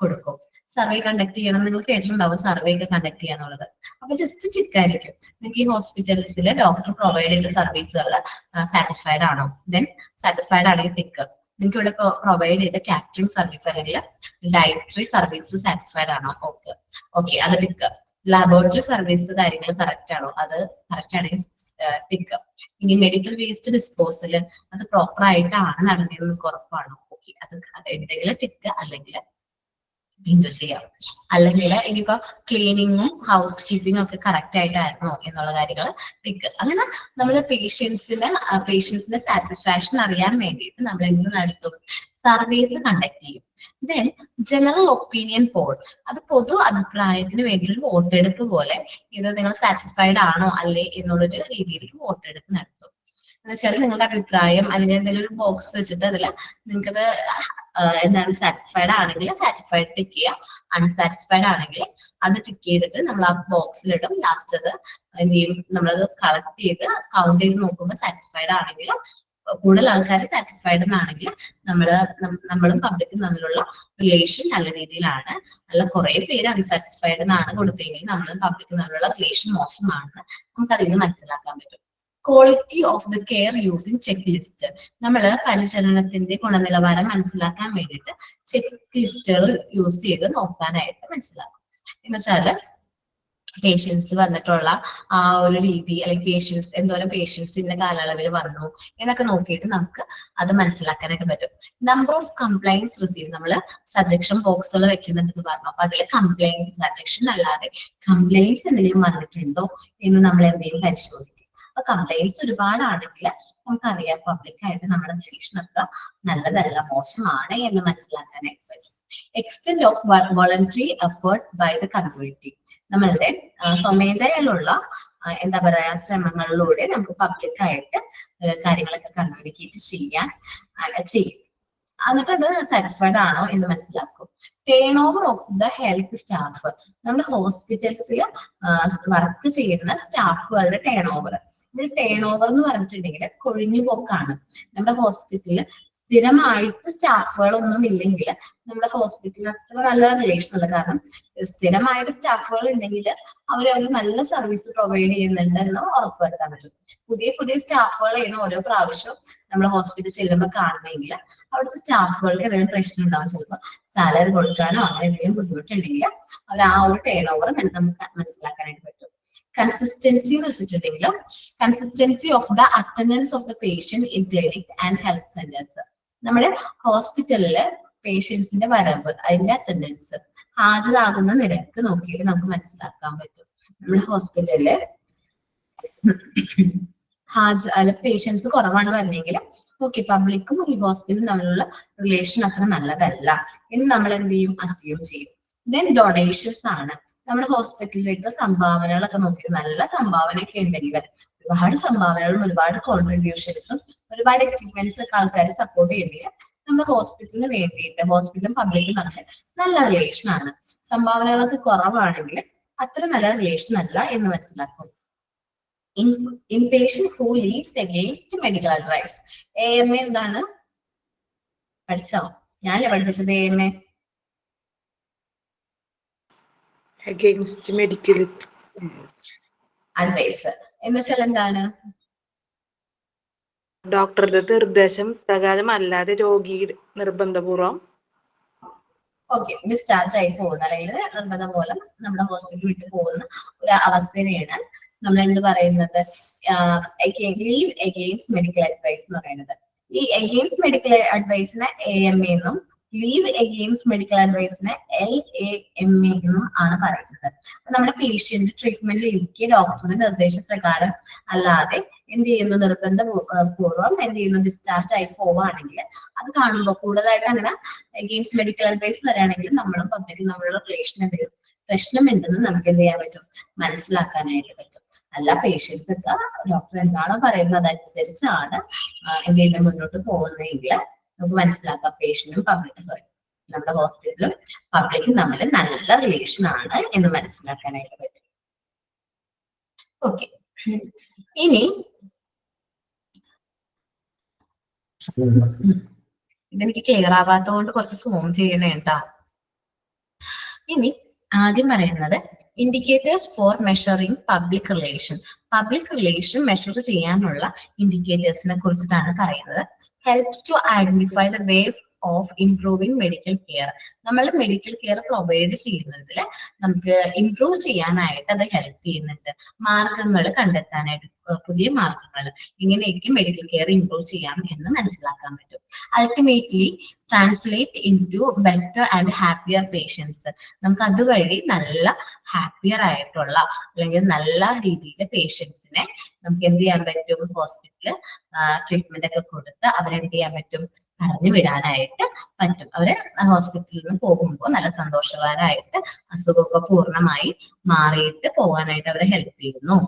കൊടുക്കും. സർവേ കണ്ടക്ട് ചെയ്യണം, നിങ്ങൾ കേട്ടിട്ടുണ്ടാവും സർവേ ഒക്കെ കണ്ടക്ട് ചെയ്യാന്നുള്ളത്. അപ്പൊ ജസ്റ്റ് ടിക്ക് ആയിരിക്കും. നിങ്ങൾക്ക് ഈ ഹോസ്പിറ്റൽസിലെ ഡോക്ടർ പ്രൊവൈഡ് ചെയ്ത സർവീസുകൾ സാറ്റിസ്ഫൈഡ് ആണോ, ദെൻ സാറ്റിസ്ഫൈഡ് ആണെങ്കിൽ ടിക്ക്. നിങ്ങൾക്ക് ഇവിടെ പ്രൊവൈഡ് ചെയ്ത കാറ്ററിംഗ് സർവീസ് അല്ലെങ്കിൽ ഡയറ്ററി സർവീസ് സാറ്റിസ്ഫൈഡ് ആണോ, ഓക്കെ അത് ടിക്ക്. ലാബോറട്ടറി സർവീസ് കാര്യങ്ങൾ കറക്റ്റ് ആണോ, അത് കറക്റ്റ് ആണെങ്കിൽ ടിക്ക്. ഇനി മെഡിക്കൽ വേസ്റ്റ് ഡിസ്പോസൽ അത് പ്രോപ്പർ ആയിട്ടാണ് നടന്നതെന്ന് ഉറപ്പാണോ, ഓക്കെ അത് എന്തെങ്കിലും ടിക്ക് അല്ലെങ്കിൽ എന്ത് ചെയ്യാം. അല്ലെങ്കിൽ ഇനിയിപ്പോ ക്ലീനിങ്ങും ഹൗസ് കീപ്പിംഗും ഒക്കെ കറക്റ്റ് ആയിട്ടായിരുന്നോ എന്നുള്ള കാര്യങ്ങൾ ടിക്ക്. അങ്ങനെ നമ്മൾ പേഷ്യൻസിന്റെ സാറ്റിസ്ഫാക്ഷൻ അറിയാൻ വേണ്ടിയിട്ട് നമ്മൾ എന്ത് നടത്തും, സർവേസ് കണ്ടക്ട് ചെയ്യും. ദെൻ ജനറൽ ഒപ്പീനിയൻ പോൾ, അത് പൊതു അഭിപ്രായത്തിന് വേണ്ടിയിട്ട് വോട്ടെടുപ്പ് പോലെ ഇത് നിങ്ങൾ സാറ്റിസ്ഫൈഡ് ആണോ അല്ലേ എന്നുള്ളൊരു രീതിയിൽ വോട്ടെടുപ്പ് നടത്തും. എന്ന് വെച്ചാൽ നിങ്ങളുടെ അഭിപ്രായം അല്ലെങ്കിൽ എന്തെങ്കിലും ഒരു ബോക്സ് വെച്ചിട്ട് അതിൽ നിങ്ങൾക്കത് എന്താണ് സാറ്റിസ്ഫൈഡ് ആണെങ്കിൽ സാറ്റിസ്ഫൈഡ് ടിക്ക് ചെയ്യുക, അൺസാറ്റിസ്ഫൈഡ് ആണെങ്കിൽ അത് ടിക്ക് ചെയ്തിട്ട് നമ്മൾ ആ ബോക്സിലിടും. ലാസ്റ്റ് അത് എന്ത് ചെയ്യും, നമ്മളത് കളക്ട് ചെയ്ത് കൗണ്ട് ചെയ്ത് നോക്കുമ്പോൾ സാറ്റിസ്ഫൈഡ് ആണെങ്കിൽ, കൂടുതൽ ആൾക്കാർ സാറ്റിസ്ഫൈഡ് എന്നാണെങ്കിൽ നമ്മളും പബ്ലിക്കും തമ്മിലുള്ള റിലേഷൻ നല്ല രീതിയിലാണ്. അല്ല കുറെ പേര് അൺസാറ്റിസ്ഫൈഡ് എന്നാണ് കൊടുത്തെങ്കിൽ നമ്മളും പബ്ലിക്കും തമ്മിലുള്ള റിലേഷൻ മോശമാണെന്ന് നമുക്ക് അതിൽ നിന്ന് മനസ്സിലാക്കാൻ പറ്റും. Quality of the care using check list, നമ്മൾ പരിചരണത്തിന്റെ ഗുണനിലവാരം മനസ്സിലാക്കാൻ വേണ്ടിയിട്ട് ചെക്ക് ലിസ്റ്റുകൾ യൂസ് ചെയ്ത് നോക്കാനായിട്ട് മനസ്സിലാക്കും. എന്ന് വെച്ചാല് പേഷ്യൻസ് വന്നിട്ടുള്ള ആ ഒരു രീതി, അല്ലെങ്കിൽ പേഷ്യൻസ് എന്തോരം പേഷ്യൻസ് ഇന്ന കാലയളവിൽ വന്നു എന്നൊക്കെ നോക്കിയിട്ട് നമുക്ക് അത് മനസ്സിലാക്കാനായിട്ട് പറ്റും. നമ്പർ ഓഫ് കംപ്ലൈൻസ് റിസീവ്, നമ്മൾ സജഷൻ ബോക്സുകൾ വെക്കുന്നുണ്ടെന്ന് പറഞ്ഞു. അപ്പൊ അതിൽ കംപ്ലൈൻസ്, സജഷൻ അല്ലാതെ കംപ്ലൈൻസ് എന്തെങ്കിലും വന്നിട്ടുണ്ടോ എന്ന് നമ്മൾ എന്തെങ്കിലും പരിശോധിക്കും. അപ്പൊ കംപ്ലൈൻസ് ഒരുപാടാണെങ്കിൽ നമുക്കറിയാം പബ്ലിക്കായിട്ട് നമ്മുടെ റിലേഷൻ അത്ര നല്ലതല്ല, മോശമാണ് എന്ന് മനസ്സിലാക്കാനായിട്ട് പറ്റും. Extent of voluntary effort by the community, നമ്മളുടെ സ്വമേധയിലുള്ള എന്താ പറയാ ശ്രമങ്ങളിലൂടെ നമുക്ക് പബ്ലിക്കായിട്ട് കാര്യങ്ങളൊക്കെ കമ്മ്യൂണിക്കേറ്റ് ചെയ്യും. എന്നിട്ട് അത് സാറ്റിസ്ഫൈഡ് ആണോ എന്ന് മനസ്സിലാക്കും. Turn over of the health staff, നമ്മുടെ ഹോസ്പിറ്റൽസിൽ വർക്ക് ചെയ്യുന്ന സ്റ്റാഫുകളുടെ ടേൺ ഓവർ. ഇവിടെ ടേൺ ഓവർ എന്ന് പറഞ്ഞിട്ടുണ്ടെങ്കിൽ കൊഴിഞ്ഞുപോക്കാണ്. നമ്മുടെ ഹോസ്പിറ്റലിൽ സ്ഥിരമായിട്ട് സ്റ്റാഫുകളൊന്നും ഇല്ലെങ്കിൽ നമ്മുടെ ഹോസ്പിറ്റലിൽ അത്ര നല്ല റിലേഷൻ അല്ല. കാരണം സ്ഥിരമായിട്ട് സ്റ്റാഫുകൾ ഉണ്ടെങ്കിൽ അവർ നല്ല സർവീസ് പ്രൊവൈഡ് ചെയ്യുന്നുണ്ട് എന്ന് ഉറപ്പുവരുത്താൻ പറ്റും. പുതിയ പുതിയ സ്റ്റാഫുകൾ ചെയ്യുന്ന ഓരോ പ്രാവശ്യവും നമ്മൾ ഹോസ്പിറ്റലിൽ ചെല്ലുമ്പോൾ കാണണമെങ്കിൽ അവിടുത്തെ സ്റ്റാഫുകൾക്ക് എന്തെങ്കിലും പ്രശ്നം ഉണ്ടാവും. ചിലപ്പോൾ സാലറി കൊടുക്കാനോ അങ്ങനെ എന്തെങ്കിലും ബുദ്ധിമുട്ടുണ്ടെങ്കിൽ അവർ ആ ഒരു ടേൺ ഓവർ നമുക്ക് മനസ്സിലാക്കാനായിട്ട് പറ്റും. കൺസിസ്റ്റൻസി എന്ന് വെച്ചിട്ടുണ്ടെങ്കിൽ consistency of the attendance of the patient in clinic and health centres. നമ്മുടെ ഹോസ്പിറ്റലില് പേഷ്യൻസിന്റെ വരവ്, അതിന്റെ അറ്റൻഡൻസ്, ഹാജരാകുന്ന നിരക്ക് നോക്കിയിട്ട് നമുക്ക് മനസ്സിലാക്കാൻ പറ്റും. നമ്മുടെ ഹോസ്പിറ്റലില് പേഷ്യൻസ് കുറവാണ് പറഞ്ഞെങ്കിൽ ഓക്കെ, പബ്ലിക്കും ഈ ഹോസ്പിറ്റലും തമ്മിലുള്ള റിലേഷൻ അത്ര നല്ലതല്ല എന്ന് നമ്മൾ എന്ത് ചെയ്യും, അസ്യൂം ചെയ്യും. ദെൻ ഡൊണേഷൻസ് ആണ്. നമ്മുടെ ഹോസ്പിറ്റലിലേക്ക് സംഭാവനകളൊക്കെ നോക്കിയിട്ട് നല്ല സംഭാവനയൊക്കെ ഉണ്ടെങ്കിൽ, ഒരുപാട് സംഭാവനകളും ഒരുപാട് കോൺട്രിബ്യൂഷൻസും ഒരുപാട് എക്യുപ്മെന്റ്സ് ഒക്കെ ആൾക്കാർ സപ്പോർട്ട് ചെയ്യണമെങ്കിൽ നമ്മുടെ ഹോസ്പിറ്റലിന് വേണ്ടിയിട്ട് ഹോസ്പിറ്റലും പബ്ലിക്കും തമ്മിൽ നല്ല റിലേഷൻ ആണ്. സംഭാവനകളൊക്കെ കുറവാണെങ്കിൽ അത്ര നല്ല റിലേഷൻ അല്ല എന്ന് മനസ്സിലാക്കും. Inpatient who leaves against medical advice. AMA എന്താണ് പഠിച്ചോ? ഞാനല്ലേ പഠിപ്പിച്ചത് AMA? അഗെയിൻസ്റ്റ് മെഡിക്കൽ അഡ്വൈസ് എന്ന് വെച്ചാൽ എന്താണ്? ഡോക്ടറുടെ നിർദ്ദേശം പ്രകാരം അല്ലാതെ രോഗി നിർബന്ധപൂർവം ഡിസ്ചാർജ് ആയി പോകുന്ന അല്ലെങ്കിൽ നിർബന്ധം മൂലം നമ്മുടെ ഹോസ്പിറ്റൽ വിട്ടു പോകുന്ന ഒരു അവസ്ഥയാണ് നമ്മൾ എന്ത് പറയുന്നത്, ലീവ് അഗെയിൻസ്റ്റ് മെഡിക്കൽ അഡ്വൈസ് എന്ന് പറയുന്നത്. ഈ അഗെയിൻസ്റ്റ് മെഡിക്കൽ അഡ്വൈസിനെ AMA എന്നും ലീവ് അഗെയിൻസ്റ്റ് മെഡിക്കൽ അഡ്വൈസിനെ LAMA എന്നും ആണ് പറയുന്നത്. അപ്പൊ നമ്മുടെ പേഷ്യന്റ് ട്രീറ്റ്മെന്റിൽ ഇരിക്കെ ഡോക്ടറുടെ നിർദ്ദേശപ്രകാരം അല്ലാതെ എന്ത് ചെയ്യുന്നു, നിർബന്ധ പൂർവ്വം എന്ത് ചെയ്യുന്നു, ഡിസ്ചാർജ് ആയി പോവുകയാണെങ്കിൽ അത് കാണുമ്പോൾ കൂടുതലായിട്ട് അങ്ങനെ അഗെയിൻസ്റ്റ് മെഡിക്കൽ അഡ്വൈസ് വരികയാണെങ്കിൽ നമ്മളും പബ്ലിക്കും നമ്മളുടെ റിലേഷൻ എന്തെങ്കിലും പ്രശ്നമുണ്ടെന്ന് നമുക്ക് എന്ത് ചെയ്യാൻ പറ്റും, മനസ്സിലാക്കാനായിട്ട് പറ്റും. അല്ല, പേഷ്യൻസ് ഒക്കെ ഡോക്ടർ എന്താണോ പറയുന്നത് അതനുസരിച്ചാണ് എന്ത് ചെയ്യുന്നത് മുന്നോട്ട് പോകുന്നതെങ്കിൽ നമുക്ക് മനസ്സിലാക്കാം പേഷ്യന്റും നമ്മുടെ ഹോസ്പിറ്റലും പബ്ലിക്കും തമ്മിൽ നല്ല റിലേഷൻ ആണ് എന്ന് മനസ്സിലാക്കാനായിട്ട് പറ്റും. ഓക്കെ, ഇനി ഇതെനിക്ക് ക്ലിയർ ആവാത്തത് കൊണ്ട് കുറച്ച് സൂം ചെയ്യണേ കേട്ടാ. ഇനി ആദ്യം പറയുന്നത് indicators for measuring public relation. Public relation measure ചെയ്യാനുള്ള ഇൻഡിക്കേറ്റേഴ്സിനെ കുറിച്ചിട്ടാണ് പറയുന്നത്. Helps to identify the way of improving medical care. നമ്മൾ മെഡിക്കൽ കെയർ പ്രൊവൈഡ് ചെയ്യുന്നതിൽ നമുക്ക് ഇംപ്രൂവ് ചെയ്യാനായിട്ട് അത് ഹെൽപ്പ് ചെയ്യുന്നുണ്ട്. മാർഗങ്ങൾ കണ്ടെത്താനായിട്ട്, പുതിയ മാർഗങ്ങൾ ഇങ്ങനെയൊക്കെ മെഡിക്കൽ കെയർ ഇംപ്രൂവ് ചെയ്യാം എന്ന് മനസ്സിലാക്കാൻ പറ്റും. Ultimately translate into better and happier patients. നമുക്ക് അതുവഴി നല്ല ഹാപ്പിയർ ആയിട്ടുള്ള അല്ലെങ്കിൽ നല്ല രീതിയിൽ പേഷ്യൻസിനെ നമുക്ക് എന്ത് ചെയ്യാൻ പറ്റും, ഹോസ്പിറ്റലിൽ ട്രീറ്റ്മെന്റ് ഒക്കെ കൊടുത്ത് അവരെന്ത് ചെയ്യാൻ പറ്റും, പറഞ്ഞു വിടാനായിട്ട് പറ്റും. അവര് ഹോസ്പിറ്റലിൽ നിന്ന് പോകുമ്പോൾ നല്ല സന്തോഷവാനായിട്ട് അസുഖമൊക്കെ പൂർണ്ണമായി മാറിയിട്ട് പോകാനായിട്ട് അവരെ ഹെൽപ്പ് ചെയ്യുന്നു.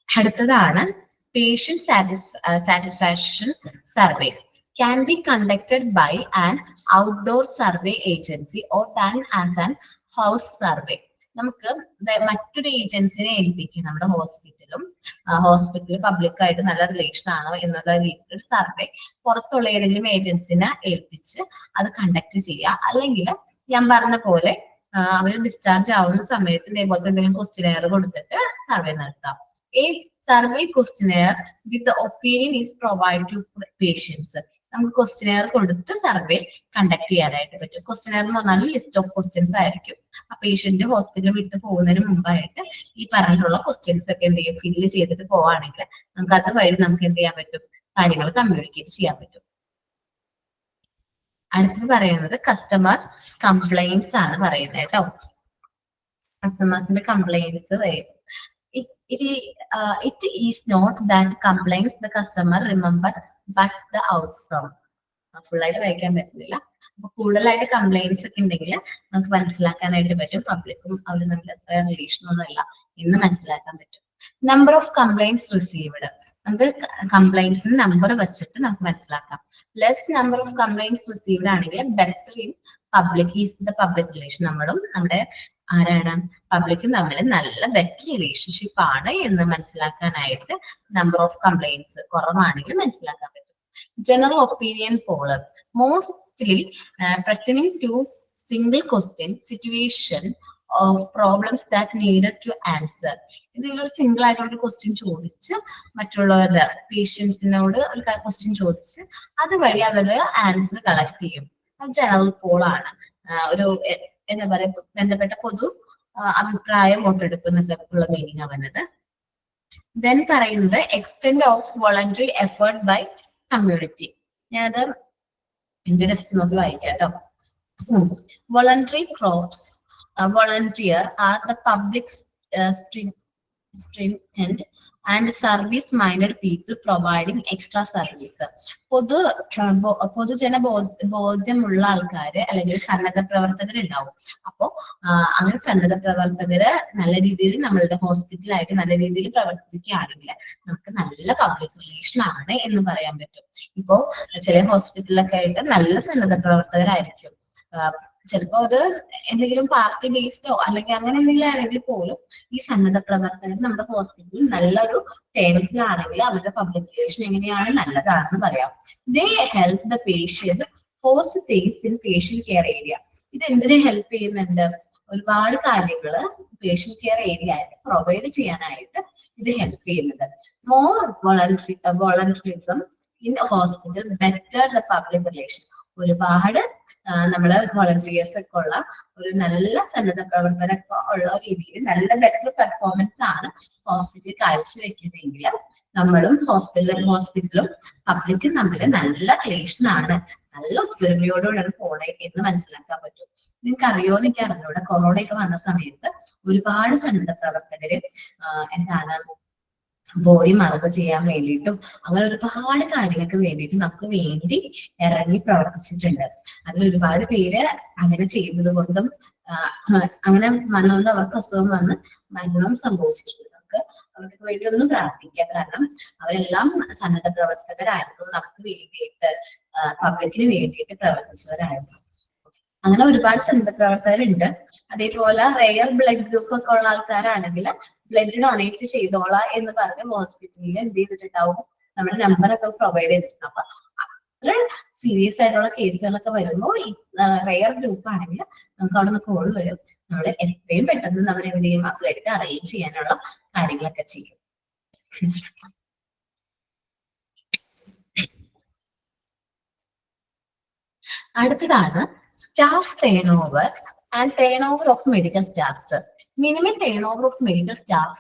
അടുത്തതാണ് patient satisfaction survey. Can be conducted by an outdoor survey agency or done as an house survey. നമുക്ക് മറ്റൊരു ഏജൻസിനെ ഏൽപ്പിക്കും. നമ്മുടെ ഹോസ്പിറ്റൽ പബ്ലിക്കായിട്ട് നല്ല റിലേഷൻ ആണോ എന്നുള്ള രീതിയിൽ സർവേ പുറത്തുള്ള ഏതെങ്കിലും ഏജൻസിനെ ഏൽപ്പിച്ച് അത് കണ്ടക്ട് ചെയ്യുക. അല്ലെങ്കിൽ ഞാൻ പറഞ്ഞ പോലെ അവർ ഡിസ്ചാർജ് ആവുന്ന സമയത്ത് ഇതേപോലത്തെ എന്തെങ്കിലും ക്വസ്റ്റ്യനെയർ കൊടുത്തിട്ട് സർവേ നടത്താം. Survey questionnaire with the opinion is provide to patients. നമുക്ക് ക്വസ്റ്റ്യനെയർ കൊടുത്ത് സർവേ കണ്ടക്ട് ചെയ്യാനായിട്ട് പറ്റും. ക്വസ്റ്റ്യനെയർ എന്ന് പറഞ്ഞാൽ ലിസ്റ്റ് ഓഫ് ക്വസ്റ്റ്യൻസ് ആയിരിക്കും. ആ പേഷ്യന്റ് ഹോസ്പിറ്റൽ വിട്ട് പോകുന്നതിന് മുമ്പായിട്ട് ഈ പറഞ്ഞിട്ടുള്ള ക്വസ്റ്റ്യൻസ് ഒക്കെ എന്ത് ചെയ്യും, ഫില്ല് ചെയ്തിട്ട് പോവാണെങ്കിൽ നമുക്ക് അത് വഴി നമുക്ക് എന്ത് ചെയ്യാൻ പറ്റും, കാര്യങ്ങൾ കമ്മ്യൂണിക്കേറ്റ് ചെയ്യാൻ പറ്റും. അടുത്തത് പറയുന്നത് കസ്റ്റമർ കംപ്ലൈന്റ്സ് ആണ് പറയുന്നത് കേട്ടോ. കസ്റ്റമേഴ്സിന്റെ complaints it is not that complaints the customer remember but the outcome. Full ആയിട്ട് വായിക്കാൻ പറ്റുന്നില്ല. അപ്പൊ കൂടുതലായിട്ട് കംപ്ലൈന്റ്സ് ഒക്കെ ഉണ്ടെങ്കിൽ നമുക്ക് മനസ്സിലാക്കാനായിട്ട് പറ്റും പബ്ലിക്കും അവർ നമ്മൾ എത്ര റിലേഷൻ ഒന്നും അല്ല എന്ന് മനസ്സിലാക്കാൻ പറ്റും. നമ്പർ ഓഫ് കംപ്ലൈന്റ്സ് റിസീവ്ഡ്, നമുക്ക് കംപ്ലൈന്റ്സിന് നമ്പർ വെച്ചിട്ട് നമുക്ക് മനസ്സിലാക്കാം. Less number of complaints received ആണെങ്കിൽ better in public is the public relation. നമ്മളും നമ്മുടെ ആരാണ് പബ്ലിക്കും തമ്മിൽ നല്ല ബെറ്റർ റിലേഷൻഷിപ്പ് ആണ് എന്ന് മനസ്സിലാക്കാനായിട്ട് നമ്പർ ഓഫ് കംപ്ലൈന്റ്സ് കുറവാണെങ്കിൽ മനസ്സിലാക്കാൻ പറ്റും. General opinion poll, mostly pertaining to single question situation of problems that needed to answer. ഇതിലൊരു സിംഗിൾ ആയിട്ടുള്ള ഒരു ക്വസ്റ്റ്യൻ ചോദിച്ച് മറ്റുള്ളവരുടെ പേഷ്യൻസിനോട് ഒരു ക്വസ്റ്റ്യൻ ചോദിച്ച് അതുവഴി അവരുടെ ആൻസർ കളക്ട് ചെയ്യും. അത് ജനറൽ പോൾ ആണ്. ഒരു എന്താ പറയാ ബന്ധപ്പെട്ട പൊതു അഭിപ്രായം വോട്ടെടുപ്പ് എന്നൊക്കെ ഉള്ള മീനിങ് ആവുന്നത്. ദെൻ പറയുന്നത് extend of voluntary effort by community. ഞാനത് എന്റെ ടെസ്റ്റ് നോക്കി വായിക്കാം കേട്ടോ. Voluntary crops volunteer are the public stringent and service-minded people providing extra service. പൊതുജന ബോധ്യമുള്ള ആൾക്കാര് അല്ലെങ്കിൽ സന്നദ്ധ പ്രവർത്തകരുണ്ടാവും. അപ്പോ അങ്ങനെ സന്നദ്ധ പ്രവർത്തകര് നല്ല രീതിയിൽ നമ്മളുടെ ഹോസ്പിറ്റലായിട്ട് നല്ല രീതിയിൽ പ്രവർത്തിക്കുകയാണെങ്കിൽ നമുക്ക് നല്ല പബ്ലിക് റിലേഷൻ ആണ് എന്ന് പറയാൻ പറ്റും. ഇപ്പോ ചില ഹോസ്പിറ്റലിലൊക്കെ ആയിട്ട് നല്ല സന്നദ്ധ പ്രവർത്തകരായിരിക്കും. ചിലപ്പോ അത് എന്തെങ്കിലും പാർട്ടി ബേസ്ഡോ അല്ലെങ്കിൽ അങ്ങനെ എന്തെങ്കിലും ആണെങ്കിൽ പോലും ഈ സന്നദ്ധ പ്രവർത്തകർ നമ്മുടെ ഹോസ്പിറ്റലിൽ നല്ലൊരു ടേംസിലാണെങ്കിൽ അവരുടെ പബ്ലിക് റിലേഷൻ എങ്ങനെയാണ് നല്ലതാണെന്ന് പറയാം. ദേ help the patient host things in patient care area. ഇത് എന്തിനെ ഹെൽപ്പ് ചെയ്യുന്നുണ്ട്? ഒരുപാട് കാര്യങ്ങള് പേഷ്യന്റ് കെയർ ഏരിയയിൽ പ്രൊവൈഡ് ചെയ്യാനായിട്ട് ഇത് ഹെൽപ്പ് ചെയ്യുന്നത്. More volunteerism in hospital better the public relation. ഒരുപാട് നമ്മള് വോളണ്ടിയേഴ്സ് ഒക്കെ ഉള്ള ഒരു നല്ല സന്നദ്ധ പ്രവർത്തനമൊക്കെ ഉള്ള രീതിയിൽ നല്ല ബെറ്റർ പെർഫോമൻസ് ആണ് ഹോസ്പിറ്റലിൽ കാഴ്ചവെക്കുന്നതെങ്കിൽ നമ്മളും ഹോസ്പിറ്റലും പബ്ലിക്കും തമ്മിൽ നല്ല റിലേഷൻ ആണ്, നല്ല ഒത്തൊരുമയോടുകൂടിയാണ് പോണേ എന്ന് മനസ്സിലാക്കാൻ പറ്റും. നിങ്ങൾക്ക് അറിയോ എനിക്ക് അറിഞ്ഞൂടെ, കൊറോണ ഒക്കെ വന്ന സമയത്ത് ഒരുപാട് സന്നദ്ധ പ്രവർത്തകര് എന്താണ് ബോഡി മറവ് ചെയ്യാൻ വേണ്ടിയിട്ടും അങ്ങനെ ഒരുപാട് കാര്യങ്ങൾക്ക് വേണ്ടിയിട്ട് നമുക്ക് വേണ്ടി ഇറങ്ങി പ്രവർത്തിച്ചിട്ടുണ്ട്. അതിൽ ഒരുപാട് പേര് അങ്ങനെ ചെയ്തത് കൊണ്ടും അങ്ങനെ വന്നുകൊണ്ട് അവർക്ക് അസുഖം വന്ന് മരണവും സംഭവിച്ചിട്ടുണ്ട്. അവർക്ക് വേണ്ടി ഒന്നും പ്രാർത്ഥിക്കാം. കാരണം അവരെല്ലാം സന്നദ്ധ പ്രവർത്തകരായിരുന്നു, നമുക്ക് വേണ്ടിയിട്ട് പബ്ലിക്കിന് വേണ്ടിയിട്ട് പ്രവർത്തിച്ചവരായിരുന്നു. അങ്ങനെ ഒരുപാട് സന്നദ്ധ പ്രവർത്തകരുണ്ട്. അതേപോലെ റെയർ ബ്ലഡ് ഗ്രൂപ്പ് ഒക്കെ ഉള്ള ആൾക്കാരാണെങ്കിൽ ബ്ലഡ് ഡൊണേറ്റ് ചെയ്തോളാം എന്ന് പറഞ്ഞ് ഹോസ്പിറ്റലിൽ എന്ത് ചെയ്തിട്ടുണ്ടാവും, നമ്മുടെ നമ്പറൊക്കെ പ്രൊവൈഡ് ചെയ്തിട്ടുണ്ട്. അപ്പൊ അത്ര സീരിയസ് ആയിട്ടുള്ള കേസുകളൊക്കെ വരുമ്പോൾ ഈ റെയർ ഗ്രൂപ്പ് ആണെങ്കിൽ നമുക്ക് അവിടെ നിന്ന് കോൾ വരും. നമ്മൾ എത്രയും പെട്ടെന്ന് നമ്മൾ എന്ത് ചെയ്യും, ആ ബ്ലഡ് അറേഞ്ച് ചെയ്യാനുള്ള കാര്യങ്ങളൊക്കെ ചെയ്യും. അടുത്തതാണ് staff turn over and turn over of medical staffs. Minimum turn over of medical staff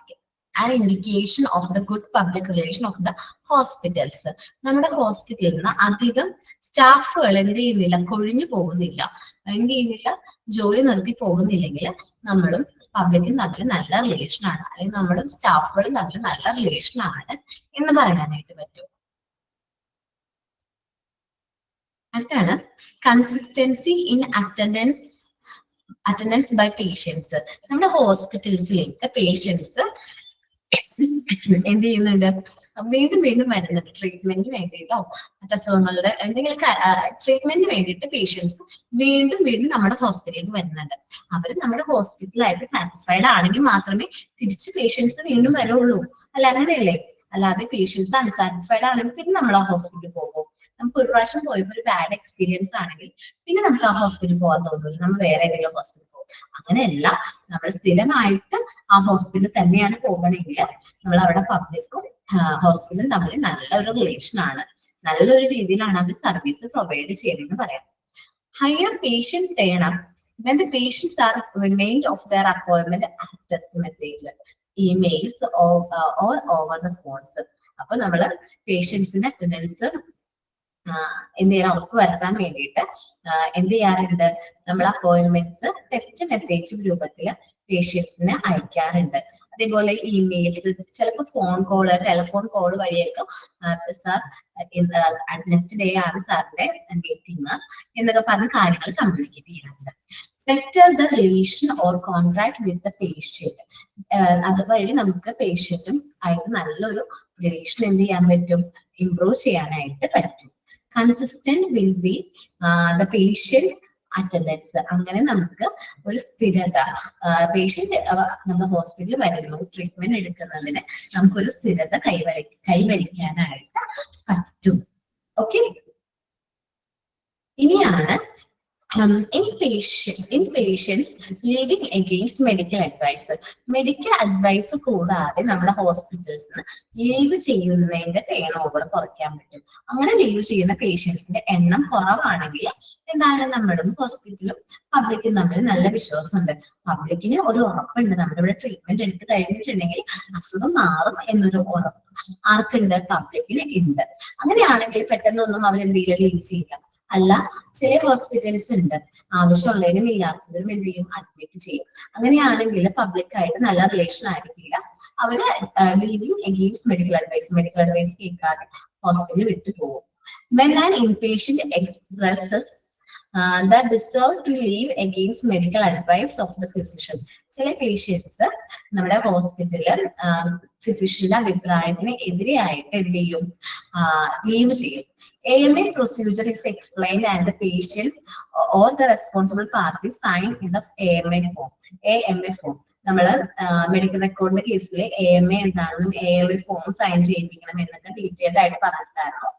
and indication of the good public relation of the hospitals. നമ്മുടെ ഹോസ്പിറ്റലിൽ നിന്ന് അധികം സ്റ്റാഫുകൾ എന്ത് ചെയ്യുന്നില്ല, കൊഴിഞ്ഞു പോകുന്നില്ല, എന്ത് ചെയ്യുന്നില്ല, ജോലി നിർത്തി പോകുന്നില്ലെങ്കിൽ നമ്മളും പബ്ലിക്കും തമ്മിൽ നല്ല റിലേഷൻ ആണ്, അല്ലെങ്കിൽ നമ്മളും സ്റ്റാഫുകളും തമ്മിൽ നല്ല റിലേഷൻ ആണ് എന്ന് പറയാനായിട്ട് പറ്റും. അടുത്താണ് consistency in attendance by patients. നമ്മുടെ ഹോസ്പിറ്റൽസിലേക്ക് പേഷ്യൻസ് എന്ത് ചെയ്യുന്നുണ്ട്, വീണ്ടും വീണ്ടും വരുന്നുണ്ട്. ട്രീറ്റ്മെന്റിന് വേണ്ടിയിട്ടോ മറ്റ് അസുഖങ്ങളുടെ എന്തെങ്കിലും ട്രീറ്റ്മെന്റിന് വേണ്ടിയിട്ട് പേഷ്യൻസ് വീണ്ടും വീണ്ടും നമ്മുടെ ഹോസ്പിറ്റലിലേക്ക് വരുന്നുണ്ട്. അവർ നമ്മുടെ ഹോസ്പിറ്റലായിട്ട് സാറ്റിസ്ഫൈഡ് ആണെങ്കിൽ മാത്രമേ തിരിച്ച് പേഷ്യൻസ് വീണ്ടും വരുള്ളൂ. അല്ല അങ്ങനെയല്ലേ? അല്ലാതെ പേഷ്യൻസ് അൺസാറ്റിസ്ഫൈഡ് ആണെങ്കിൽ പിന്നെ നമ്മൾ ആ ഹോസ്പിറ്റലിൽ പോകും. നമുക്ക് ഒരു പ്രാവശ്യം പോയപ്പോൾ ഒരു ബാഡ് എക്സ്പീരിയൻസ് ആണെങ്കിൽ പിന്നെ നമുക്ക് ആ ഹോസ്പിറ്റലിൽ പോകാൻ തോന്നില്ല, നമ്മൾ വേറെ ഏതെങ്കിലും ഹോസ്പിറ്റലിൽ പോകും. അങ്ങനെയല്ല, നമ്മൾ സ്ഥിരമായിട്ട് ആ ഹോസ്പിറ്റലിൽ തന്നെയാണ് പോകണമെങ്കിൽ നമ്മൾ അവിടെ പബ്ലിക്കും ഹോസ്പിറ്റലും തമ്മിൽ നല്ലൊരു റിലേഷൻ ആണ്, നല്ലൊരു രീതിയിലാണ് അവർ സർവീസ് പ്രൊവൈഡ് ചെയ്യണമെന്ന് പറയാം. Higher patient turn up when the patients are remained of their appointment as text message, emails or over the phones. അപ്പൊ നമ്മള് പേഷ്യൻസിന്റെ അറ്റൻഡൻസ് എന്ത് ചെയ്യാൻ ഉറപ്പ് വരുത്താൻ വേണ്ടിയിട്ട് എന്ത് ചെയ്യാറുണ്ട്, നമ്മൾ അപ്പോയിന്റ്മെന്റ്സ് ടെക്സ്റ്റ് മെസ്സേജ് രൂപത്തിൽ പേഷ്യൻസിന് അയക്കാറുണ്ട്. അതേപോലെ ഇമെയിൽസ്, ചിലപ്പോൾ ഫോൺ കോള്, ടെലിഫോൺ കോള് വഴിയൊക്കെ സാർ നെക്സ്റ്റ് ഡേ ആണ് സാറിന്റെ മീറ്റിംഗ് എന്നൊക്കെ പറഞ്ഞ കാര്യങ്ങൾ കമ്മ്യൂണിക്കേറ്റ് ചെയ്യാറുണ്ട്. Better the relation or contact with the patient. അതുവഴി നമുക്ക് പേഷ്യന്റും ആയിട്ട് നല്ലൊരു റിലേഷൻ എന്ത് ചെയ്യാൻ പറ്റും, ഇംപ്രൂവ് ചെയ്യാനായിട്ട് പറ്റും. Consistent will be the patient attendance. അങ്ങനെ നമുക്ക് ഒരു സ്ഥിരത, പേഷ്യന്റ് നമ്മുടെ ഹോസ്പിറ്റലിൽ വരുന്നു ട്രീറ്റ്മെന്റ് എടുക്കുന്നതിന് നമുക്കൊരു സ്ഥിരത കൈവരിക്കാനായിട്ട് പറ്റും. ഓക്കെ, ഇനിയാണ് in patients living against medical advice. Medical advice കൂടാതെ നമ്മുടെ ഹോസ്പിറ്റൽസിന് ലീവ് ചെയ്യുന്നതിന്റെ ടേൺ ഓവർ കുറയ്ക്കാൻ പറ്റും. അങ്ങനെ ലീവ് ചെയ്യുന്ന പേഷ്യൻസിന്റെ എണ്ണം കുറവാണെങ്കിൽ എന്താണ്, നമ്മുടെ ഹോസ്പിറ്റലും പബ്ലിക്കും തമ്മിൽ നല്ല വിശ്വാസമുണ്ട്. പബ്ലിക്കിന് ഒരു ഉറപ്പുണ്ട്, നമ്മുടെ ഇവിടെ ട്രീറ്റ്മെന്റ് എടുത്ത് കഴിഞ്ഞിട്ടുണ്ടെങ്കിൽ അസുഖം മാറും എന്നൊരു ഉറപ്പ് ആർക്കുണ്ട്, പബ്ലിക്കിന് ഉണ്ട്. അങ്ങനെയാണെങ്കിൽ പെട്ടെന്നൊന്നും അവർ എന്തെങ്കിലും ലീവ് ചെയ്യാം. അല്ല, ചില ഹോസ്പിറ്റൽസ് ഉണ്ട് ആവശ്യമുള്ളതിനും ഇല്ലാത്തതിനും എന്ത് ചെയ്യും, അഡ്മിറ്റ് ചെയ്യും. അങ്ങനെയാണെങ്കിൽ പബ്ലിക്കായിട്ട് നല്ല റിലേഷൻ ആയിരിക്കില്ല. അവര് ലീവിങ് എഗെയിൻസ്റ്റ് മെഡിക്കൽ അഡ്വൈസ് കേൾക്കാതെ ഹോസ്പിറ്റലിൽ വിട്ടു പോകും. When an inpatient expresses that deserve to leave against medical advice of the physician. ചില പേഷ്യൻസ് നമ്മുടെ ഹോസ്പിറ്റലിൽ ഫിസിഷ്യന്റെ അഭിപ്രായത്തിന് എതിരെയായിട്ട് എന്ത് ചെയ്യും, ലീവ് ചെയ്യും. AMA procedure is explained and the patients or the responsible party sign in the AMA form. നമ്മൾ medical റെക്കോർഡിന്റെ കേസിൽ AMA എന്താണെന്നും AMA form sign ചെയ്യിപ്പിക്കണം എന്നൊക്കെ ഡീറ്റെയിൽഡ് ആയിട്ട് പറഞ്ഞിട്ടുണ്ടായിരുന്നു.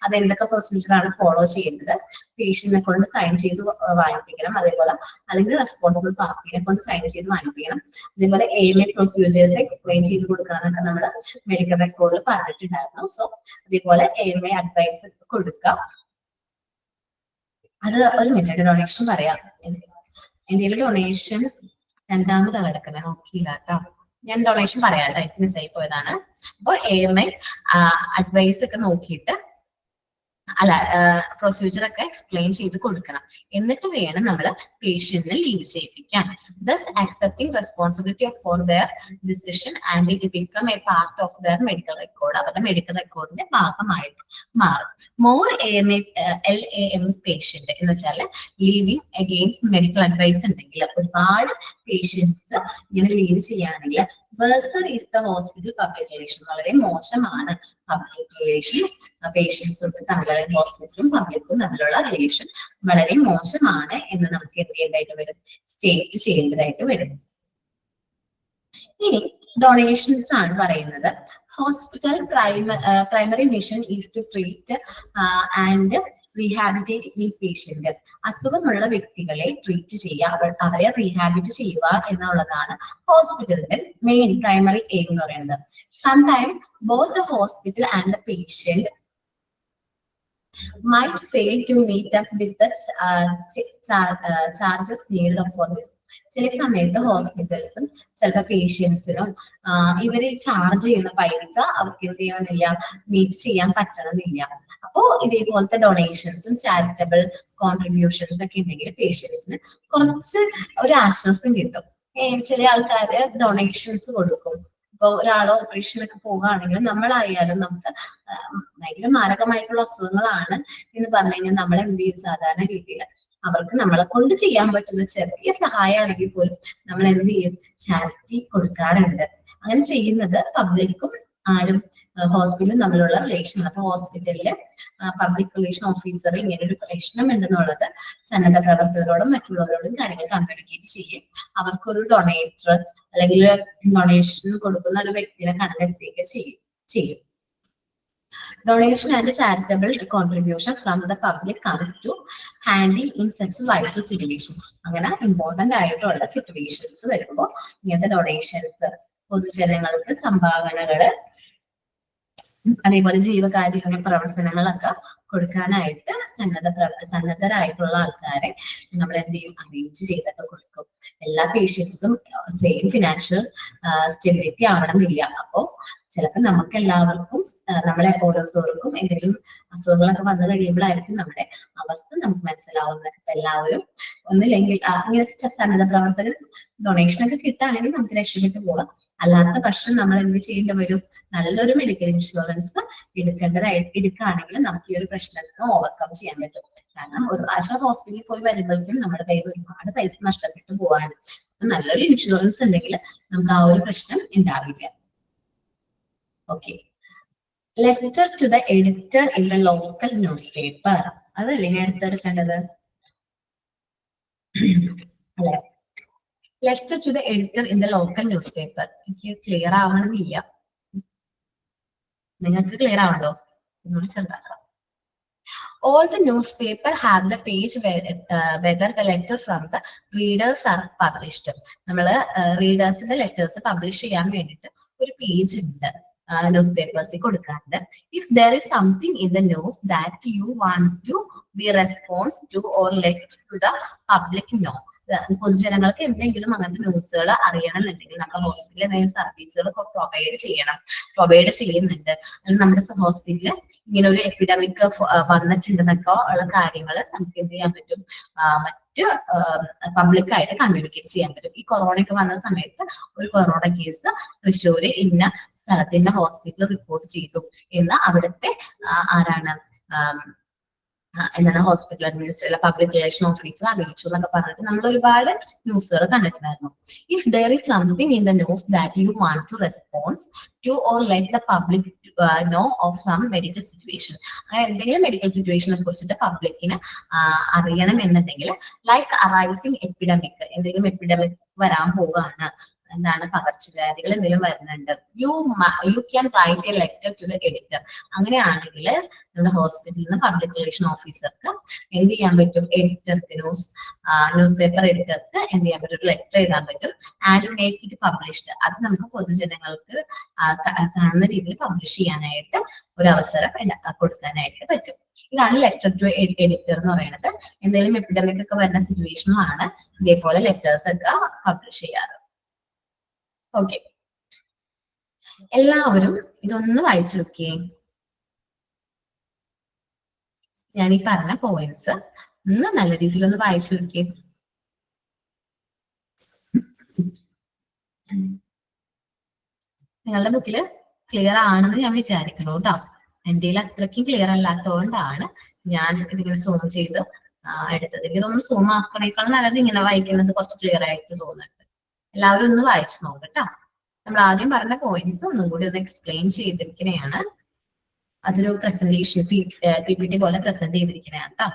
അത് എന്തൊക്കെ പ്രൊസീജിയർ ആണ് ഫോളോ ചെയ്യുന്നത്, പേഷ്യന്റിനെ കൊണ്ട് സൈൻ ചെയ്ത് വാങ്ങിപ്പിക്കണം, അതേപോലെ അല്ലെങ്കിൽ റെസ്പോൺസിബിൾ പാർട്ടിനെ കൊണ്ട് സൈൻ ചെയ്ത് വാങ്ങിപ്പിക്കണം, അതേപോലെ AMA പ്രൊസീജിയേഴ്സ് എക്സ്പ്ലെയിൻ ചെയ്ത് കൊടുക്കണം എന്നൊക്കെ നമ്മൾ മെഡിക്കൽ റെക്കോർഡിൽ പറഞ്ഞിട്ടുണ്ടായിരുന്നു. സോ അതേപോലെ AMA അഡ്വൈസ് കൊടുക്കാം. അത് ഒരു മിനിറ്റ് ഡൊണേഷൻ പറയാം. എന്റെ ഡൊണേഷൻ രണ്ടാമതാണ് കിടക്കുന്നത്, നോക്കിയില്ല കേട്ടോ. ഞാൻ ഡൊണേഷൻ പറയാം, മിസ് ആയി പോയതാണ്. അപ്പൊ AMA അഡ്വൈസ് ഒക്കെ നോക്കിയിട്ട് അല്ല പ്രൊസീജിയർ ഒക്കെ എക്സ്പ്ലെയിൻ ചെയ്ത് കൊടുക്കണം. എന്നിട്ട് വേണം നമ്മൾ പേഷ്യന്റിനെ ലീവ് ചെയ്യിപ്പിക്കാൻ. Thus accepting responsibility for their decision and it become a part of their medical record. അവരുടെ മെഡിക്കൽ റെക്കോർഡിന്റെ ഭാഗമായിട്ട് മാറും. മോർ LAM പേഷ്യന്റ് എന്ന് വെച്ചാൽ ലീവിങ് അഗെയിൻസ്റ്റ് മെഡിക്കൽ അഡ്വൈസ് ഉണ്ടെങ്കിൽ, ഒരുപാട് പേഷ്യൻസ് ഇങ്ങനെ ലീവ് ചെയ്യുകയാണെങ്കിൽ വേഴ്സർ is the hospital public relation. വളരെ മോശമാണ് പബ്ലിക് റിലേഷൻ. പേഷ്യൻസും തമ്മിലുള്ള ഹോസ്പിറ്റലും പബ്ലിക്കും തമ്മിലുള്ള റിലേഷൻ വളരെ മോശമാണ് എന്ന് നമുക്ക് എന്ത് ചെയ്യേണ്ടതായിട്ട് വരും, സ്റ്റേറ്റ് ചെയ്യേണ്ടതായിട്ട് വരും. ഇനി ഡൊണേഷൻസ് ആണ് പറയുന്നത്. Hospital primary mission is to treat and rehabilitate ഈ പേഷ്യന്റ്. അസുഖമുള്ള വ്യക്തികളെ ട്രീറ്റ് ചെയ്യുക, അവരെ റീഹാബിലിറ്റ് ചെയ്യുക എന്നുള്ളതാണ് ഹോസ്പിറ്റലിന്റെ മെയിൻ പ്രൈമറി എയിം എന്ന് പറയുന്നത്. Sometimes both the hospital and the patient might fail to meet up with the charges needed for this. ചില സമയത്ത് ഹോസ്പിറ്റൽസും ചിലപ്പോൾ പേഷ്യൻസിനും ഇവര് ചാർജ് ചെയ്യുന്ന പൈസ അവർക്ക് എന്ത് ചെയ്യണമെന്നില്ല, മീറ്റ് ചെയ്യാൻ പറ്റണമെന്നില്ല. അപ്പോ ഇതേപോലത്തെ ഡൊണേഷൻസും ചാരിറ്റബിൾ കോൺട്രിബ്യൂഷൻസ് ഒക്കെ ഉണ്ടെങ്കിൽ പേഷ്യൻസിന് കുറച്ച് ഒരു ആശ്വാസം കിട്ടും. ചില ആൾക്കാര് ഡൊണേഷൻസ് കൊടുക്കും. ഇപ്പൊ ഒരാൾ ഓപ്പറേഷൻ ഒക്കെ പോകുകയാണെങ്കിൽ നമ്മളായാലും നമുക്ക് ഭയങ്കര മാരകമായിട്ടുള്ള അസുഖങ്ങളാണ് എന്ന് പറഞ്ഞു കഴിഞ്ഞാൽ നമ്മൾ എന്ത് ചെയ്യും, സാധാരണ രീതിയിൽ അവർക്ക് നമ്മളെ കൊണ്ട് ചെയ്യാൻ പറ്റുന്ന ചെറിയ സഹായമാണെങ്കിൽ പോലും നമ്മൾ എന്ത് ചെയ്യും, ചാരിറ്റി കൊടുക്കാറുണ്ട്. അങ്ങനെ ചെയ്യുന്നത് പബ്ലിക്കും ആരും ഹോസ്പിറ്റലും തമ്മിലുള്ള റിലേഷൻ. അപ്പൊ ഹോസ്പിറ്റലില് പബ്ലിക് റിലേഷൻ ഓഫീസർ ഇങ്ങനെ ഒരു പ്രശ്നം ഉണ്ടെന്നുള്ളത് സന്നദ്ധ പ്രവർത്തകരോടും മറ്റുള്ളവരോടും കാര്യങ്ങൾ കമ്മ്യൂണിക്കേറ്റ് ചെയ്യും. അവർക്കൊരു ഡൊണേറ്റർ അല്ലെങ്കിൽ ഡൊണേഷൻ കൊടുക്കുന്ന ഒരു വ്യക്തിനെ കണ്ടെത്തുകയൊക്കെ ചെയ്യും. Donation and charitable contribution from the public comes to handy in such vital situation. അങ്ങനെ ഇമ്പോർട്ടന്റ് ആയിട്ടുള്ള സിറ്റുവേഷൻസ് വരുമ്പോൾ ഇങ്ങനത്തെ ഡൊണേഷൻസ്, പൊതുജനങ്ങൾക്ക് സംഭാവനകള്, അതേപോലെ ജീവകാരുണ്യ പ്രവർത്തനങ്ങളൊക്കെ കൊടുക്കാനായിട്ട് സന്നദ്ധരായിട്ടുള്ള ആൾക്കാരെ നമ്മൾ എന്ത് ചെയ്യും, അറേഞ്ച് ചെയ്തൊക്കെ കൊടുക്കും. എല്ലാ പേഷ്യൻസും സെയിം ഫിനാൻഷ്യൽ സ്റ്റെബിലിറ്റി ആവണമെന്നില്ല. അപ്പോ ചിലപ്പോൾ നമുക്ക് എല്ലാവർക്കും നമ്മളെ ഓരോരുത്തർക്കും എന്തെങ്കിലും അസുഖങ്ങളൊക്കെ വന്നു കഴിയുമ്പോഴായിരിക്കും നമ്മുടെ അവസ്ഥ നമുക്ക് മനസ്സിലാവുന്നത്. അപ്പൊ എല്ലാവരും ഒന്നില്ലെങ്കിൽ ഇങ്ങനെ സന്നദ്ധ പ്രവർത്തകർ ഡൊണേഷൻ ഒക്കെ കിട്ടുകയാണെങ്കിൽ നമുക്ക് രക്ഷപ്പെട്ടു പോകാം. അല്ലാത്ത പക്ഷം നമ്മൾ എന്ത് ചെയ്യേണ്ടി വരും, നല്ലൊരു മെഡിക്കൽ ഇൻഷുറൻസ് എടുക്കുകയാണെങ്കിൽ നമുക്ക് ഈ ഒരു പ്രശ്നത്തിന് ഓവർകം ചെയ്യാൻ പറ്റും. കാരണം ഒരു പ്രാവശ്യം ഹോസ്പിറ്റലിൽ പോയി വരുമ്പോഴേക്കും നമ്മുടെ കയ്യിൽ ഒരുപാട് പൈസ നഷ്ടപ്പെട്ടു പോവാണ്. അപ്പൊ നല്ലൊരു ഇൻഷുറൻസ് ഉണ്ടെങ്കിൽ നമുക്ക് ആ ഒരു പ്രശ്നം ഉണ്ടാവില്ല. Okay, letter to the editor in the local newspaper. അതല്ലേ ഞാൻ എടുത്തെടുക്കേണ്ടത് അല്ലെ? Letter to the editor in the local newspaper. എനിക്ക് ക്ലിയർ ആവണമെന്നില്ല. നിങ്ങൾക്ക് ക്ലിയർ ആവണ്ടോ? ഒന്നുകൂടി ചെറുതാക്കാം. All the newspaper have the page whether the letter from the readers are published. നമ്മൾ റീഡേഴ്സിന്റെ letters publish ചെയ്യാൻ വേണ്ടിയിട്ട് ഒരു പേജ് ഉണ്ട് ന്യൂസ് പേപ്പേഴ്സിൽ കൊടുക്കാറുണ്ട്. If there is something in the news that you want to be response to or let to the public know. പൊതുജനങ്ങൾക്ക് എന്തെങ്കിലും അങ്ങനത്തെ ന്യൂസുകൾ അറിയണമെന്നുണ്ടെങ്കിൽ നമ്മുടെ ഹോസ്പിറ്റലിൽ എന്തെങ്കിലും സർവീസുകൾ പ്രൊവൈഡ് ചെയ്യുന്നുണ്ട്, അല്ലെങ്കിൽ നമ്മുടെ ഹോസ്പിറ്റലിൽ ഇങ്ങനെ ഒരു എപ്പിഡമിക് വന്നിട്ടുണ്ടെന്നൊക്കെ ഉള്ള കാര്യങ്ങൾ നമുക്ക് എന്ത് ചെയ്യാൻ പറ്റും, മറ്റ് പബ്ലിക്കായിട്ട് കമ്മ്യൂണിക്കേറ്റ് ചെയ്യാൻ പറ്റും. ഈ കൊറോണ ഒക്കെ വന്ന സമയത്ത് ഒരു കൊറോണ കേസ് തൃശ്ശൂര് ഇന്ന സ്ഥലത്തിന്റെ ഹോസ്പിറ്റലിൽ റിപ്പോർട്ട് ചെയ്തു എന്ന് അവിടുത്തെ ആരാണ് എന്താണ് hospital administrator public relation officer അറിയിച്ചു എന്നൊക്കെ പറഞ്ഞിട്ട് നമ്മൾ ഒരുപാട് ന്യൂസുകൾ കണ്ടിട്ടുണ്ടായിരുന്നു. If there is something in the news that you want to response to or let the public know of some medical situation, അങ്ങനെ എന്തെങ്കിലും മെഡിക്കൽ സിറ്റുവേഷനെ കുറിച്ചിട്ട് പബ്ലിക്കിന് അറിയണം എന്നുണ്ടെങ്കിൽ, ലൈക്ക് അറൈസിങ് എപ്പിഡമിക്, എന്തെങ്കിലും എപ്പിഡമിക് വരാൻ പോവുകയാണ്, എന്താണ് പകർച്ചവ്യാധികൾ എന്തെങ്കിലും വരുന്നുണ്ട്, you can write a letter to the editor. അങ്ങനെയാണെങ്കിൽ നമ്മുടെ ഹോസ്പിറ്റലിൽ നിന്ന് പബ്ലിക് റിലേഷൻ ഓഫീസർക്ക് എന്ത് ചെയ്യാൻ പറ്റും, എഡിറ്റർക്ക് ന്യൂസ് പേപ്പർ എഡിറ്റർക്ക് എന്ത് ചെയ്യാൻ പറ്റും, ഒരു ലെറ്റർ എഴുതാൻ പറ്റും. ആൻഡ് മേക്ക് ഇറ്റ് പബ്ലിഷ്ഡ്, അത് നമുക്ക് പൊതുജനങ്ങൾക്ക് കാണുന്ന രീതിയിൽ പബ്ലിഷ് ചെയ്യാനായിട്ട് ഒരു അവസരം കൊടുക്കാനായിട്ട് പറ്റും. ഇതാണ് ലെറ്റർ ടു എഡിറ്റർ എന്ന് പറയുന്നത്. എന്തെങ്കിലും എപ്പിഡമിക് ഒക്കെ വരുന്ന സിറ്റുവേഷനിലാണ് ഇതേപോലെ ലെറ്റേഴ്സ് ഒക്കെ പബ്ലിഷ് ചെയ്യാറ്. ഓക്കെ, എല്ലാവരും ഇതൊന്ന് വായിച്ചു നോക്കിയേ. ഞാൻ ഈ പറഞ്ഞ പോയിന്റ്സ് ഒന്ന് നല്ല രീതിയിൽ ഒന്ന് വായിച്ചു നോക്കിയേ. നിങ്ങളുടെ ബുക്കിൽ ക്ലിയർ ആണെന്ന് ഞാൻ വിചാരിക്കുന്നു കേട്ടോ. എൻ്റെ അത്രയ്ക്കും ക്ലിയർ അല്ലാത്തതുകൊണ്ടാണ് ഞാൻ ഇതിങ്ങനെ സൂം ചെയ്ത് എടുത്തത്. എനിക്ക് തോന്നുന്നു സൂം ആക്കണേക്കാൾ നല്ലത് ഇങ്ങനെ വായിക്കുന്നത് കുറച്ച് ക്ലിയർ ആയിട്ട് തോന്നുന്നുണ്ട്. എല്ലാവരും ഒന്ന് വായിച്ചു നോക്കട്ടോ. നമ്മൾ ആദ്യം പറഞ്ഞ പോയിന്റ്സ് ഒന്നും കൂടി ഒന്ന് എക്സ്പ്ലെയിൻ ചെയ്തിരിക്കുന്നതാണ്. അതൊരു പ്രസന്റേഷൻ PPT പോലെ പ്രസന്റ് ചെയ്തിരിക്കുന്നതാണ് കേട്ടോ.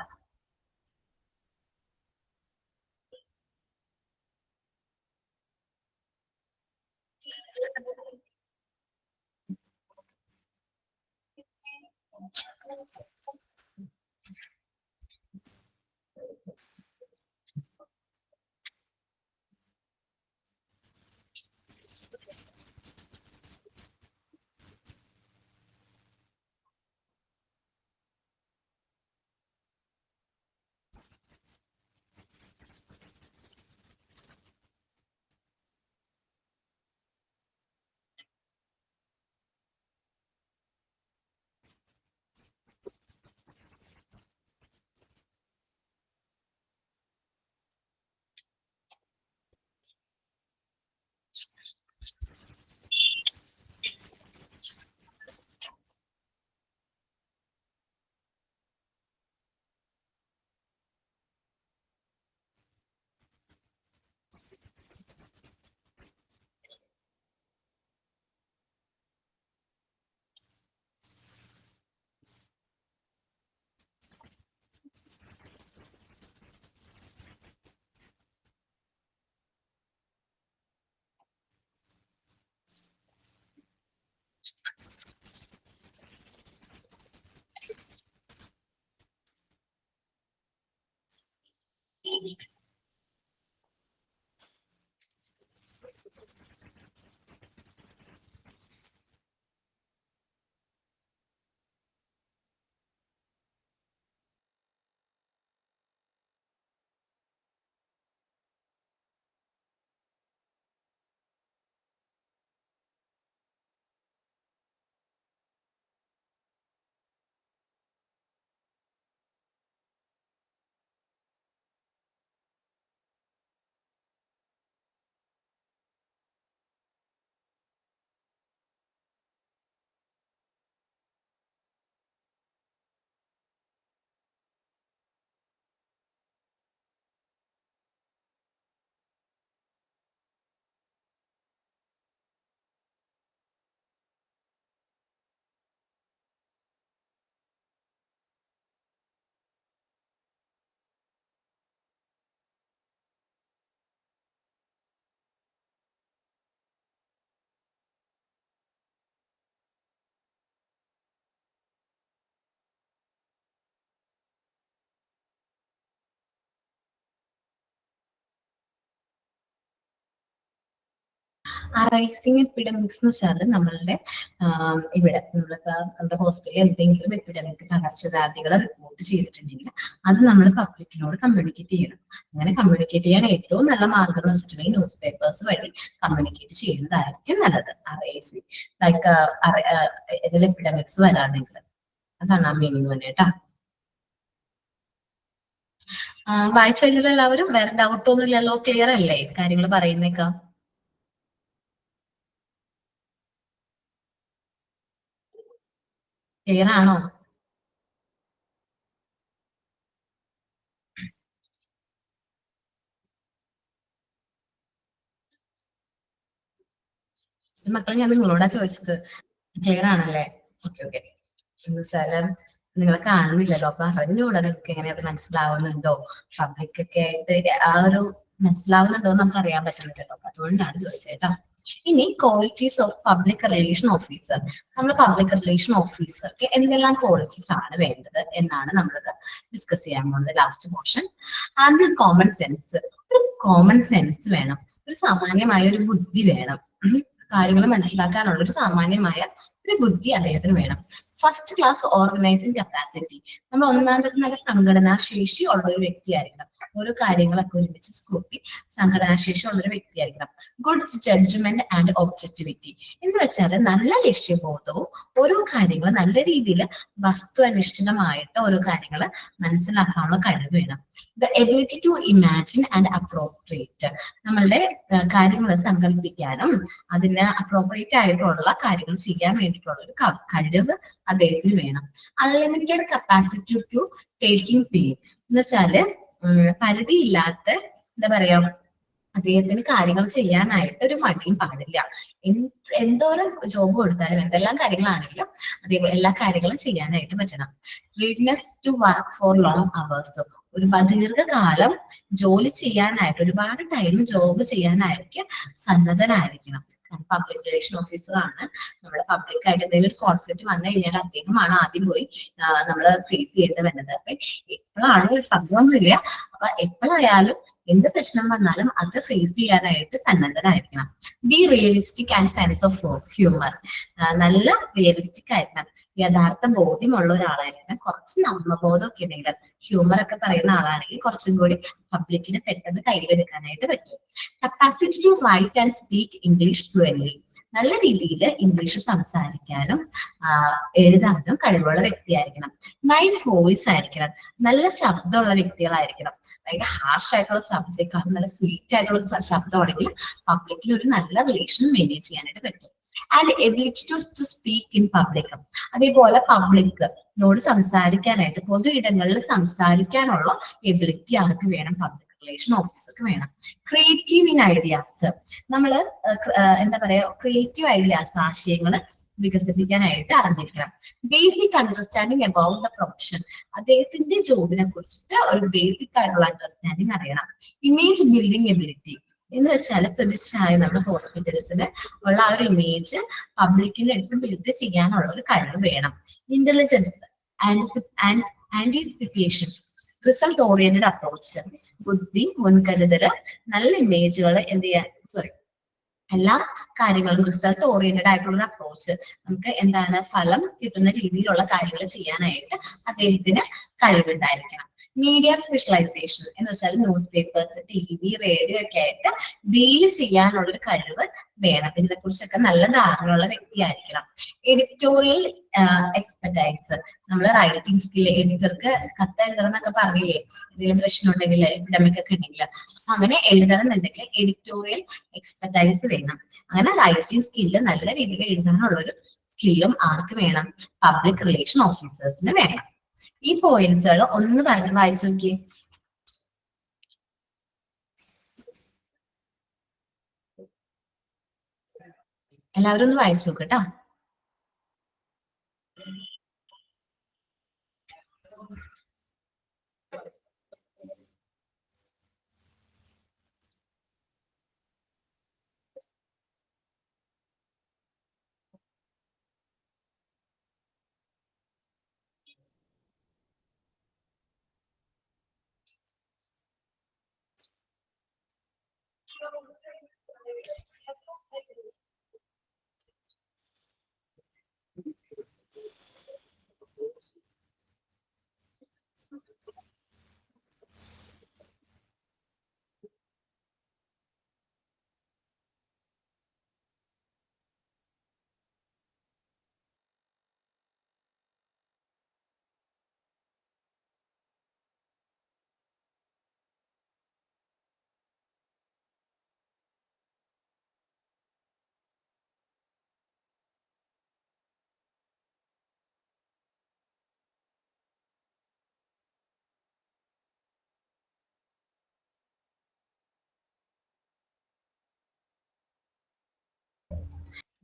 അറൈസിങ് എപ്പിഡമിക്സ് എന്ന് വെച്ചാൽ നമ്മളുടെ ഇവിടെ നമ്മളിപ്പോ നമ്മുടെ ഹോസ്പിറ്റലിൽ എന്തെങ്കിലും എപ്പിഡമിക് പകർച്ചവ്യാധികൾ റിപ്പോർട്ട് ചെയ്തിട്ടുണ്ടെങ്കിൽ അത് നമ്മൾ പബ്ലിക്കിനോട് കമ്മ്യൂണിക്കേറ്റ് ചെയ്യണം. അങ്ങനെ കമ്മ്യൂണിക്കേറ്റ് ചെയ്യാൻ ഏറ്റവും നല്ല മാർഗം എന്ന് വെച്ചിട്ടുണ്ടെങ്കിൽ ന്യൂസ് പേപ്പേഴ്സ് വഴി കമ്മ്യൂണിക്കേറ്റ് ചെയ്യുന്നതായിരിക്കും നല്ലത്. അറൈസിങ് ലൈക്ക് ഇതിൽ എപ്പിഡമിക്സ് വരാണെങ്കിൽ അതാണ് ആ മീനിങ് തന്നെ കേട്ടാ. വായിച്ചു കഴിഞ്ഞാൽ എല്ലാവരും വേറെ ഡൗട്ട് ഒന്നും ഇല്ലല്ലോ, ക്ലിയർ അല്ലേ കാര്യങ്ങൾ പറയുന്നേക്കാ? ക്ലിയർ ആണോ? മക്കളെ ഞാൻ നിങ്ങളോടാ ചോദിച്ചത്, ക്ലിയർ ആണല്ലേ? Okay okay. എന്ന് വെച്ചാല് നിങ്ങൾ കാണുന്നില്ലല്ലോ, അപ്പൊ അറിഞ്ഞുകൂടാ നിങ്ങൾക്ക് എങ്ങനെ അത് മനസ്സിലാവുന്നുണ്ടോ, പബ്ലിക് ഒക്കെ ആയിട്ട് ആ ഒരു മനസ്സിലാവുന്നുണ്ടോ നമുക്ക് അറിയാൻ പറ്റുന്നില്ലല്ലോ, അതുകൊണ്ടാണ് ചോദിച്ചത് കേട്ടോ. ഇനി qualities of public relation officer. നമ്മൾ പബ്ലിക് റിലേഷൻ ഓഫീസർക്ക് എന്തെല്ലാം ക്വാളിറ്റീസ് ആണ് വേണ്ടത് എന്നാണ് നമ്മൾ ഡിസ്കസ് ചെയ്യാൻ പോകുന്നത്. Last portion. Ample common sense. ഒരു കോമൺ സെൻസ് വേണം, ഒരു സാമാന്യമായ ഒരു ബുദ്ധി വേണം. കാര്യങ്ങൾ മനസ്സിലാക്കാനുള്ള ഒരു സാമാന്യമായ ഒരു ബുദ്ധി അദ്ദേഹത്തിന് വേണം. First class organising capacity. നമ്മൾ ഒന്നാം തരം നല്ല സംഘടനാ ശേഷി ഉള്ള ഒരു വ്യക്തിയായിരിക്കണം. ഓരോ കാര്യങ്ങളൊക്കെ ഒരുമിച്ച് കൂട്ടി സംഘടനാ ശേഷി ഉള്ള ഒരു വ്യക്തിയായിരിക്കണം. ഗുഡ് ജഡ്ജ്മെന്റ് ആൻഡ് ഒബ്ജക്ടിവിറ്റി എന്ന് വെച്ചാൽ നല്ല ലക്ഷ്യബോധവും ഓരോ കാര്യങ്ങൾ നല്ല രീതിയിൽ വസ്തു അനിഷ്ഠിതമായിട്ട് ഓരോ കാര്യങ്ങൾ മനസ്സിലാക്കാനുള്ള കഴിവ് വേണം. The ability to imagine and appropriate. നമ്മളുടെ കാര്യങ്ങൾ സങ്കല്പിക്കാനും അതിന് അപ്രോപ്രിയേറ്റ് ആയിട്ടുള്ള കാര്യങ്ങൾ ചെയ്യാൻ വേണ്ടിയിട്ടുള്ള ഒരു കഴിവ് അദ്ദേഹത്തിന് വേണം. Unlimited capacity to taking pain എന്ന് വെച്ചാല് പരിധിയില്ലാത്ത എന്താ പറയാ, അദ്ദേഹത്തിന് കാര്യങ്ങൾ ചെയ്യാനായിട്ട് ഒരു മടിയും പാടില്ല. എന്തോരം ജോബ് കൊടുത്താലും എന്തെല്ലാം കാര്യങ്ങളാണെങ്കിലും അതേപോലെ എല്ലാ കാര്യങ്ങളും ചെയ്യാനായിട്ട് പറ്റണം. Readiness to work for long hours. ഒരു ദീർഘകാലം ജോലി ചെയ്യാനായിട്ട് ഒരുപാട് ടൈം ജോബ് ചെയ്യാനായിരിക്കും സന്നദ്ധനായിരിക്കണം. കാരണം പബ്ലിക് റിലേഷൻ ഓഫീസർ ആണ്. നമ്മുടെ പബ്ലിക് ആയിട്ട് എന്തെങ്കിലും കോൺഫ്ലിക്റ്റ് വന്നു കഴിഞ്ഞാൽ അദ്ദേഹമാണ് ആദ്യം പോയി നമ്മൾ ഫേസ് ചെയ്യേണ്ടി വരുന്നത്. അപ്പൊ എപ്പോഴാണ് സംഭവമൊന്നുമില്ല, അപ്പൊ എപ്പോഴായാലും എന്ത് പ്രശ്നം വന്നാലും അത് ഫേസ് ചെയ്യാനായിട്ട് സന്നദ്ധനായിരിക്കണം. Be realistic and sense of humour. നല്ല റിയലിസ്റ്റിക് ആയിരിക്കണം, യഥാർത്ഥ ബോധ്യമുള്ള ഒരാളായിരിക്കണം. കുറച്ച് നർമ്മബോധം ഒക്കെ ഉണ്ടെങ്കിൽ, ഹ്യൂമർ ഒക്കെ പറയുന്ന ആളാണെങ്കിൽ കുറച്ചും കൂടി പബ്ലിക്കിന് പെട്ടെന്ന് കയ്യിലെടുക്കാനായിട്ട് പറ്റും. Capacity to write and speak English fluently. നല്ല രീതിയിൽ ഇംഗ്ലീഷ് സംസാരിക്കാനും എഴുതാനും കഴിവുള്ള വ്യക്തിയായിരിക്കണം. നൈസ് വോയിസ് ആയിരിക്കണം, നല്ല ശബ്ദമുള്ള വ്യക്തികളായിരിക്കണം. ഭയങ്കര ഹാർഷ് ആയിട്ടുള്ള ശബ്ദത്തെക്കാളും നല്ല സ്വീറ്റ് ആയിട്ടുള്ള ശബ്ദമാണെങ്കിൽ പബ്ലിക്കിൽ ഒരു നല്ല റിലേഷൻ മെയിൻറ്റെയിൻ ചെയ്യാനായിട്ട് പറ്റും. And ability to speak in public. അതേപോലെ പബ്ലിക്കിനോട് സംസാരിക്കാനായിട്ട്, പൊതു ഇടങ്ങളിൽ സംസാരിക്കാനുള്ള എബിലിറ്റി ആർക്ക് വേണം? പബ്ലിക് റിലേഷൻ ഓഫീസർക്ക് വേണം. Creative in ideas. നമ്മൾ എന്താ പറയാ, ക്രിയേറ്റീവ് ഐഡിയാസ്, ആശയങ്ങൾ വികസിപ്പിക്കാനായിട്ട് അറിഞ്ഞിരിക്കണം. Basic understanding about the profession. അദ്ദേഹത്തിന്റെ ജോബിനെ കുറിച്ചിട്ട് ഒരു ബേസിക് ആയിട്ടുള്ള അണ്ടർസ്റ്റാൻഡിങ് അറിയണം. ഇമേജ് ബിൽഡിംഗ് എബിലിറ്റി എന്ന് വെച്ചാൽ പ്രതിഷ്ഠയായ നമ്മുടെ ഹോസ്പിറ്റൽസിന് ഉള്ള ആ ഒരു ഇമേജ് പബ്ലിക്കിന്റെ അടുത്ത് ബിൽഡ് ചെയ്യാനുള്ള ഒരു കഴിവ് വേണം. Intelligence and anticipations. Result oriented approach. ബുദ്ധി, മുൻകരുതല്, നല്ല ഇമേജുകൾ എന്ത് ചെയ്യാൻ, സോറി, എല്ലാ കാര്യങ്ങളും റിസൾട്ട് ഓറിയന്റഡ് ആയിട്ടുള്ള അപ്രോച്ച്, നമുക്ക് എന്താണ് ഫലം കിട്ടുന്ന രീതിയിലുള്ള കാര്യങ്ങൾ ചെയ്യാനായിട്ട് അദ്ദേഹത്തിന് കഴിവുണ്ടായിരിക്കണം. മീഡിയ സ്പെഷ്യലൈസേഷൻ എന്ന് വെച്ചാൽ ന്യൂസ് പേപ്പേഴ്സ്, TV, റേഡിയോ ഒക്കെ ആയിട്ട് ഡീൽ ചെയ്യാനുള്ള ഒരു കഴിവ് വേണം. ഇതിനെ കുറിച്ചൊക്കെ നല്ല ധാരണയുള്ള വ്യക്തിയായിരിക്കണം. Editorial expertise. നമ്മൾ റൈറ്റിംഗ് സ്കിൽ, എഡിറ്റർക്ക് കത്ത് എഴുതണം എന്നൊക്കെ പറഞ്ഞില്ലേ, എന്തെങ്കിലും പ്രശ്നം ഉണ്ടെങ്കിൽ, എപ്പിഡമിക് ഒക്കെ ഉണ്ടെങ്കിൽ, അങ്ങനെ എഴുതണം എന്നുണ്ടെങ്കിൽ എഡിറ്റോറിയൽ എക്സ്പെർട്ടൈസ് വേണം. അങ്ങനെ റൈറ്റിംഗ് സ്കില്ല് നല്ല രീതിയിൽ എഴുതാനുള്ള ഒരു സ്കില്ലും ആർക്ക് വേണം? പബ്ലിക് റിലേഷൻ ഓഫീസേഴ്സിന് വേണം. ഈ പോയിന്റ്സുകൾ ഒന്ന് പറഞ്ഞ് വായിച്ചു നോക്കിയേ. എല്ലാവരും ഒന്ന് വായിച്ചു നോക്കട്ടോ.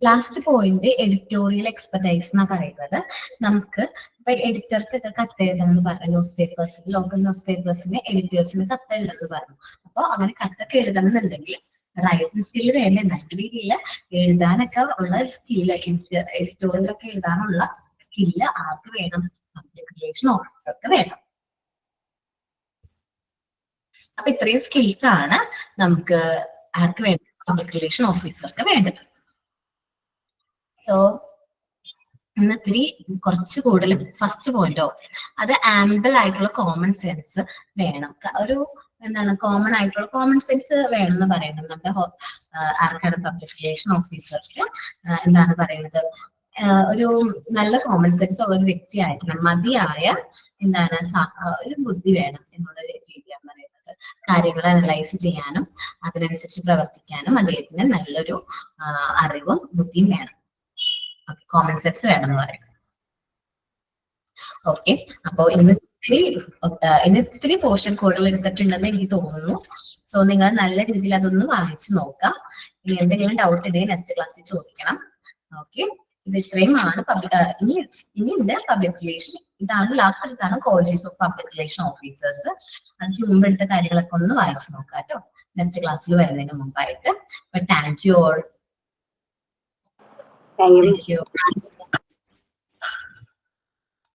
ലാസ്റ്റ് പോയിന്റ് എഡിറ്റോറിയൽ എക്സ്പെർട്ടൈസ് എന്നാ പറയുന്നത്. നമുക്ക് ഇപ്പൊ എഡിറ്റർക്കൊക്കെ കത്ത് എഴുതാന്ന് പറഞ്ഞു, ന്യൂസ് പേപ്പേഴ്സ്, ലോക്കൽ ന്യൂസ് പേപ്പേഴ്സിന് എഡിറ്റേഴ്സിന് കത്ത് എഴുതാന്ന് പറഞ്ഞു. അപ്പൊ അങ്ങനെ കത്തൊക്കെ എഴുതണമെന്നുണ്ടെങ്കിൽ റൈറ്റിംഗ് സ്കില്ല് വേണ്ട, നല്ല രീതിയിൽ എഴുതാനൊക്കെ ഉള്ള സ്കില്ല്, എഡിറ്റോറിയലൊക്കെ എഴുതാനുള്ള സ്കില്ല് ആർക്ക് വേണം? പബ്ലിക് റിലേഷൻ ഓഫീസർക്ക് വേണം. അപ്പൊ ഇത്രയും സ്കിൽസ് ആണ് നമുക്ക് ആർക്ക് വേണ്ടത്? പബ്ലിക് റിലേഷൻ ഓഫീസർക്ക് വേണ്ടത്. സോ ഇന്ന് ഇത്തിരി കുറച്ച് കൂടുതൽ ഫസ്റ്റ് പോയിന്റോ, അത് ആംബിൾ ആയിട്ടുള്ള കോമൺ സെൻസ് വേണം. ഒരു എന്താണ് കോമൺ ആയിട്ടുള്ള കോമൺ സെൻസ് വേണം എന്ന് പറയുന്നത് നമ്മുടെ ആർക്കാണ്? പബ്ലിക് റിലേഷൻ ഓഫീസർക്ക് എന്താണ് പറയുന്നത്? ഒരു നല്ല കോമൺ സെൻസ് ഉള്ള ഒരു വ്യക്തി ആയിരിക്കണം. മതിയായ എന്താണ് ഒരു ബുദ്ധി വേണം എന്നുള്ള രീതിയാണ് പറയുന്നത്. കാര്യങ്ങൾ അനലൈസ് ചെയ്യാനും അതിനനുസരിച്ച് പ്രവർത്തിക്കാനും അദ്ദേഹത്തിന് നല്ലൊരു അറിവും ബുദ്ധിയും വേണം. കോമൺ സെൻസ് വേണം എന്ന് പറയുന്നത്. ഓക്കെ, അപ്പോ ഇന്ന് ഇത്തിരി പോർഷൻ കൂടുതൽ എടുത്തിട്ടുണ്ടെന്ന് എനിക്ക് തോന്നുന്നു. സോ നിങ്ങൾ നല്ല രീതിയിൽ അതൊന്ന് വായിച്ചു നോക്കാം. ഇനി എന്തെങ്കിലും ഡൗട്ട് ഉണ്ടെങ്കിൽ നെക്സ്റ്റ് ക്ലാസ്സിൽ ചോദിക്കണം. ഓക്കെ, ഇത് ഇത്രയുമാണ് ഇനിയുണ്ട് പബ്ലിക് റിലേഷൻ. ഇതാണ് ലാസ്റ്റ്, ഇതാണ് qualities of public relation officers. അതിന് മുമ്പ് എടുത്ത കാര്യങ്ങളൊക്കെ ഒന്ന് വായിച്ചു നോക്കാം കേട്ടോ, നെക്സ്റ്റ് ക്ലാസ്സിൽ വരുന്നതിന് മുമ്പായിട്ട്. Thank you all. Thank you.